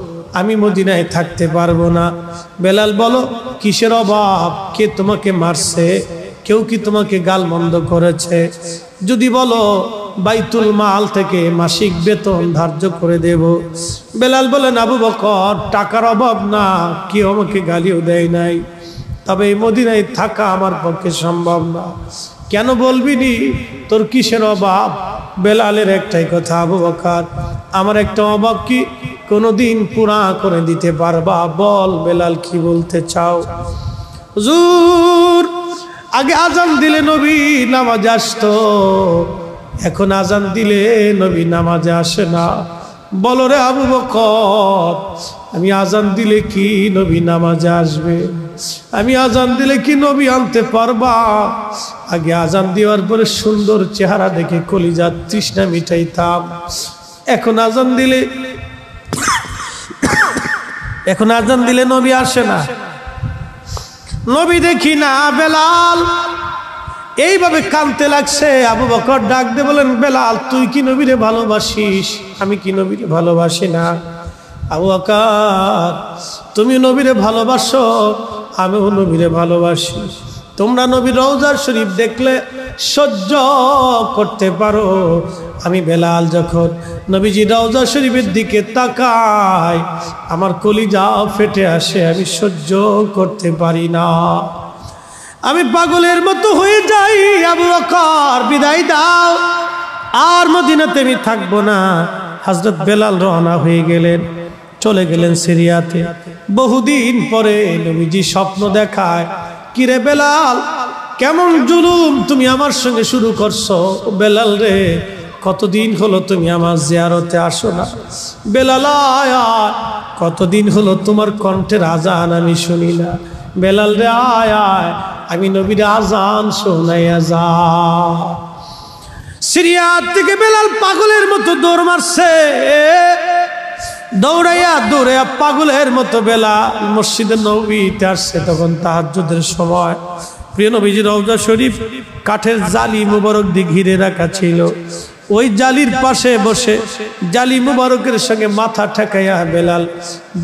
আমি মদিনায় থাকতে পারবো না। বেলাল বলো, কিসের অভাব? কে তোমাকে মারছে? কেউ কি তোমাকে গালমন্দ করেছে? যদি বলো বাইতুল মাল থেকে মাসিক বেতন ধার্য করে দেব। বেলাল বলেন, আবু বকর টাকার অভাব না, কেউ আমাকে গালিও দেয় নাই, তবে এই মদিনায় থাকা আমার পক্ষে সম্ভব না। কেন বলবি নি? তোর কিসের অভাব? বেলালের একটাই কথা, আবু বকর আমার একটা অভাব কি কোনোদিন পুরা করে দিতে পারবা? বল বেলাল, কি বলতে চাও? হুজুর আগে আজান দিলে নবী নামাজে আসতো, এখন আজান দিলে নবী নামাজে আসে না। বলো রে আবু বকর, আমি আজান দিলে কি নবী নামাজে আসবে? আমি আজান দিলে কি নবী আনতে পারবা? আগে আজান দেওয়ার পরে সুন্দর চেহারা দেখে কলিজার তৃষ্ণা মিটাইতাম। এখন আজান দিলে নবী আসে না, নবী দেখি না। বেলাল এইভাবে কাঁদতে লাগছে। আবু বকর ডাক দে বলেন, বেলাল তুই কি নবীরে ভালোবাসিস? আমি কি নবীরে ভালোবাসি না? আবু বকর তুমি নবীরে ভালোবাসো, আমিও নবীরে ভালোবাসি। তোমরা নবীর রওজা শরীফ দেখলে সহ্য করতে পারো, আমি বেলাল যখন নবীজি রওজা শরীফের দিকে তাকাই আমার কলিজা ফেটে আসে, আমি সহ্য করতে পারি না, আমি পাগলের মতো হয়ে যাই। আবু বকর বিদায় দাও, আর মদিনাতে আমি থাকবো না। হযরত বেলাল রওনা হয়ে গেলেন, চলে গেলেন সিরিয়াতে। বহুদিন পরে নবীজি স্বপ্ন দেখায়, কিরে বেলাল কেমন জুলুম তুমি আমার সঙ্গে শুরু করছো? বেলাল রে কতদিন হলো তুমি আমার জিয়ারতে আসো না? বেলাল আয় আয়, কতদিন হলো তোমার কণ্ঠের আজান আমি শুনি না। বেলাল রে আয় আয়, আমি নবীর আজান শোনাইয়া যা। সিরিয়া থেকে বেলাল পাগলের মতো দৌড় মারছে, দৌড়াইয়া পাগলের মতো বেলাল মসজিদে নববীতে আসছে। তখন তাহাজ্জুদের সময়। প্রিয় নবীজির রওজা শরীফ কাঠের জালি মুবারক দিয়ে ঘিরে রাখা ছিল। ওই জালির পাশে বসে জালি মুবারকের সঙ্গে মাথা ঠেকাইয়া বেলাল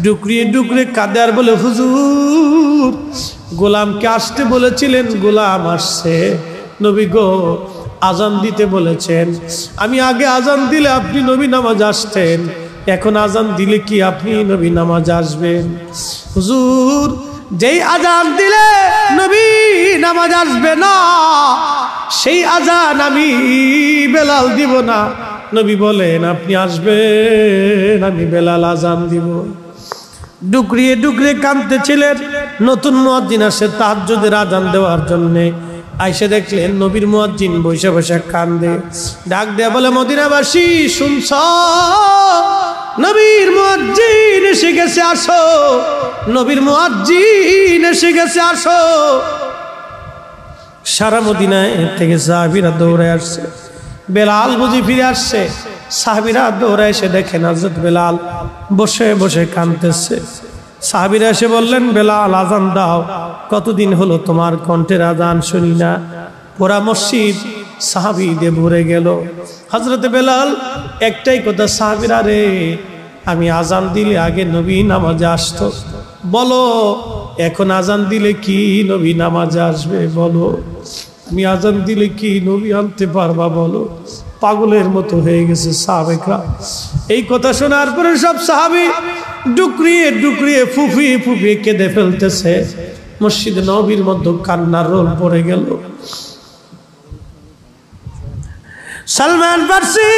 ডুকরিয়ে ডুকরিয়ে কাঁদে আর বলে, হুজুর গোলামকে আসতে বলেছিলেন, গোলাম আসছে। নবী গো আজান দিতে বলেছেন, আমি আগে আজান দিলে আপনি নবী নামাজ আসতেন, এখন আজান দিলে কি আপনি নবী নামাজ আসবেন? হুজুর যেই আজান দিলে নবী নামাজ আসবে না, সেই আজান আমি বেলাল দিব না। নবী বলেন আপনি আসবেন, আমি বেলাল আজান দিব। ডুকরিয়ে ডুকরিয়ে কাঁদতেছিলেন। নতুন মুয়াজ্জিন আসে তাহাজ্জুদের আজান দেওয়ার জন্যে। আইসে দেখলেন নবীর মুয়াজ্জিন বসে বসে কান্দে। ডাক দেয়া বলে, মদিনাবাসী শুনছ, নবীর মুয়াজ্জিন এসে গেছে, আসো। নবীর মুয়াজ্জিন এসে গেছে, আসো। সারা মদিনায় থেকে সাহাবীরা দৌড়ে আসছে। বেলাল বুঝি ফিরে আসছে। সাহাবীরা দৌড়ে এসে দেখেন হযরত বেলাল বসে বসে কাঁদতেছে। সাহাবীরা এসে বললেন, বেলাল আজান দাও, কতদিন হলো তোমার কণ্ঠের আজান শুনি না। পুরা মসজিদ সাহাবীদের ভরে গেল। হযরত বেলাল একটাই কথা, সাহাবীরা রে আমি আজান দিলে আগে নবী নামাজে আসতো, বলো এখন আজান দিলে কি নবী নামাজে আসবে? বলো আমি আজান দিলে কি নবী আনতে পারবা? বলো। পাগলের মতো হয়ে গেছে সাহাবেকরা। এই কথা শোনার পরে সব সাহাবী ডুকরিয়ে ডুকরিয়ে ফুফিয়ে ফুফিয়ে কেঁদে ফেলতেছে। মসজিদে নববীর মধ্যে কান্নার রোল পড়ে গেল। সালমান ফারসি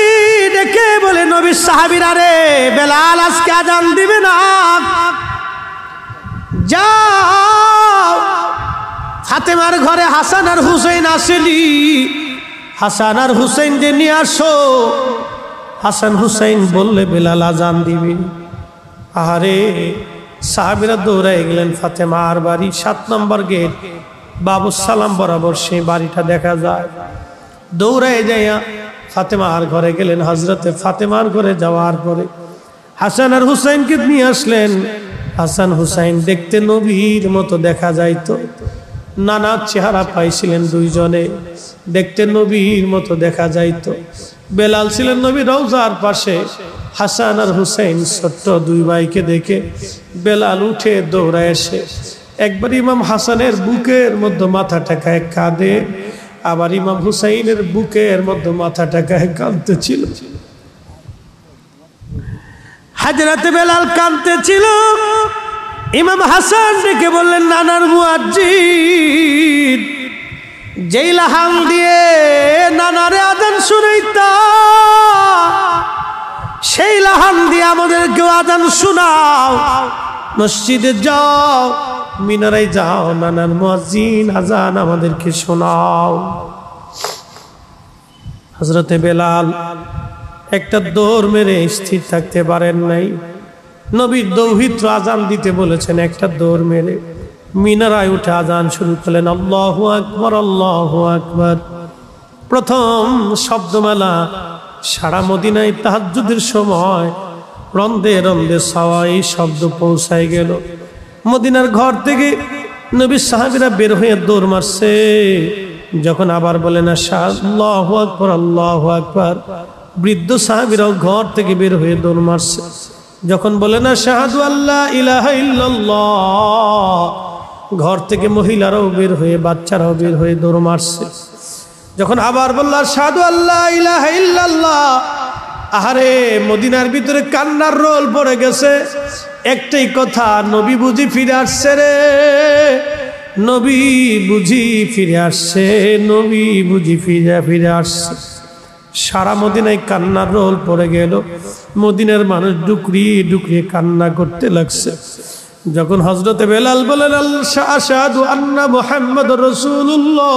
ডেকে বলে, নবীর সাহাবীরা রে, বেলাল আজকে আজান দিবে না, যাও ফাতেমার ঘরে হাসান আর হুসাইন আসেনি, হাসান আর হুসাইন যে নিয়ে আসো। হাসান হুসাইন বললে বেলাল আজান দিবে। আরে সাহাবীরা দৌড়াই গেলেন ফাতেমার বাড়ি, 7 নম্বর গেট, বাবু সালাম বরাবর সেই বাড়িটা দেখা যায়। দৌড়ায় যাইয়া ফাতেমার ঘরে গেলেন। হযরতে ফাতেমার ঘরে যাওয়ার পরে হাসান আর হুসাইনকে নিয়ে আসলেন। হাসান হুসাইন দেখতে নবীর মতো দেখা যাইতো, নানা চেহারা পাইছিলেন দুইজনে, দেখতে নবীর মতো দেখা যাইতো। বেলাল ছিলেন নবীর রওজার পাশে। হাসান আর হুসাইন ছোট্ট দুই ভাইকে দেখে বেলাল উঠে দৌড়ায় এসে একবার ইমাম হাসানের বুকের মধ্যে মাথা ঠেকায় কাঁদে, আবার ইমাম হুসাইনের বুকের মধ্যে মাথা ঠেকায় কাঁদতেছিল। হযরতে বেলাল কাঁদতেছিল। ইমাম হাসান ডেকে বললেন, নানার মুয়াজ্জিন, যেই লাহান দিয়ে নানারে আজান শুনাইতা, সেই লাহান দিয়ে আমাদেরকে আজান শোনাও। মসজিদে যাও, মিনারায় যাও, নানার মুয়াজ্জিন আজান আমাদেরকে শোনাও। হযরতে বেলাল একটা দৌড় মেরে স্থির থাকতে পারেন নাই। নবীর দৌহিত্র আজান দিতে বলেছেন, একটা দৌড় মেরে মিনারায় উঠে আজান শুরু করলেন, আল্লাহু আকবার, আল্লাহু আকবার। প্রথম শব্দমালা সারা মদিনায় তাহাজ্জুদের সময় রন্দে রন্দে সওয়াই শব্দ পৌঁছায় গেল। মদিনার ঘর থেকে নবীর সাহাবীরা বের হয়ে দৌড় মারছে। যখন আবার বলেন আল্লাহু আকবার, আল্লাহু আকবার, বৃদ্ধ সাহাবীরাও ঘর থেকে বের হয়ে দৌড় মারছে। যখন বলেন আশহাদু আল্লা ইলাহা ইল্লাল্লাহ, ঘর থেকে মহিলারাও বের হয়ে, বাচ্চারাও বের হয়ে দৌড় মারছে। যখন আবার বলল আশহাদু আল্লা ইলাহা ইল্লাল্লাহ, আহারে মদিনার ভিতরে কান্নার রোল পড়ে গেছে। একটাই কথা, নবী বুঝি ফিরে আসছে রে, নবী বুঝি ফিরে আসছে, নবী বুঝি ফিরে আসছে। সারা মদিনায় কান্নার রোল পড়ে গেল। মদিনার মানুষ ডুকরিয়ে ডুকরিয়ে কান্না করতে লাগছে। যখন হযরতে বেলাল বলেন আশহাদু আন্না মুহাম্মাদুর রাসূলুল্লাহ,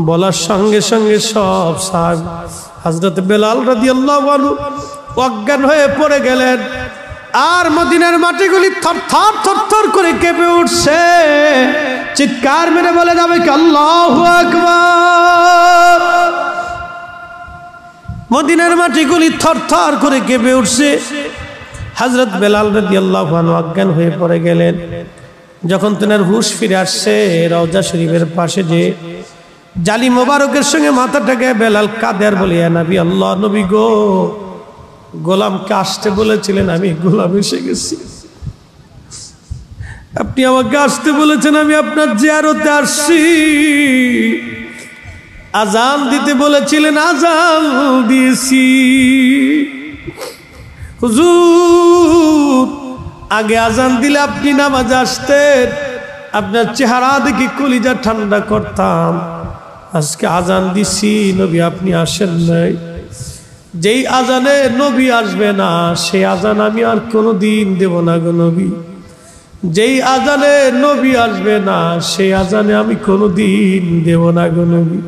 বলার সঙ্গে সঙ্গে সব সাহাবী হযরতে বেলাল রাদিয়াল্লাহু আনহু অজ্ঞান হয়ে পড়ে গেলেন। আর মদিনার মাটিগুলি থরথর থরথর করে কেঁপে উঠছে। চিৎকার মেরে বলে যাবে কি আল্লাহু আকবার। মদিনার মাটিগুলি থরথর করে কেঁপে উঠছে। হযরত বেলাল রাদিয়াল্লাহু আনহু অজ্ঞান হয়ে পড়ে গেলেন। যখন তেনার হুঁশ ফিরে আসছে, রওজা শরীফের পাশে যে জালি মোবারকের সঙ্গে মাথাটাকে বেলাল কাঁদে আর বলে, ইয়া নবী আল্লাহ, নবী গো, গোলামকে আসতে বলেছিলেন, আমি গোলাম এসে গেছি। আপনি আমাকে আসতে বলেছেন, আমি আপনার জিয়ারতে আসছি। আজান দিতে বলেছিলেন, আজান দিয়েছি। হুজুর, আগে আজান দিলে আপনি নামাজে আসতেন, আপনার চেহারা দেখি কলিজা ঠান্ডা করতাম। আজকে আজান দিছি, নবী আপনি আসেন নাই। যেই আজানে নবী আসবে না, সেই আজান আমি আর কোনোদিন দেব না গো নবী। যেই আজানে নবী আসবে না, সেই আজানে আমি কোনোদিন দেব না গো নবী।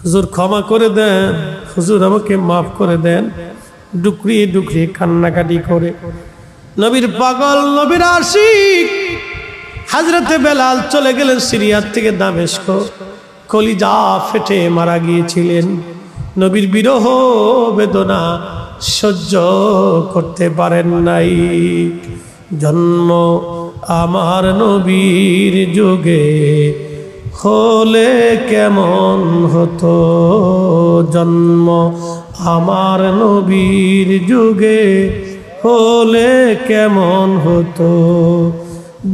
হুজুর ক্ষমা করে দেন, হুজুর আমাকে মাফ করে দেন। ডুকরিয়ে ডুকরিয়ে কান্নাকাটি করে নবীর পাগল, নবীর আশিক হযরতে বেলাল চলে গেলেন সিরিয়ার থেকে দামেস্ক। কলিজা ফেটে মারা গিয়েছিলেন। নবীর বিরহ বেদনা সহ্য করতে পারেন নাই। জন্ম আমার নবীর যুগে হলে কেমন হতো, জন্ম আমার নবীর যুগে হলে কেমন হতো।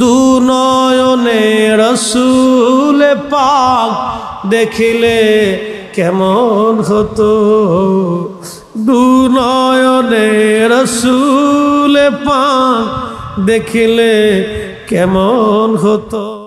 দুনয়নে রাসূল পাক দেখিলে কেমন হতো, দুনয়নে রাসূল পাক দেখিলে কেমন হতো।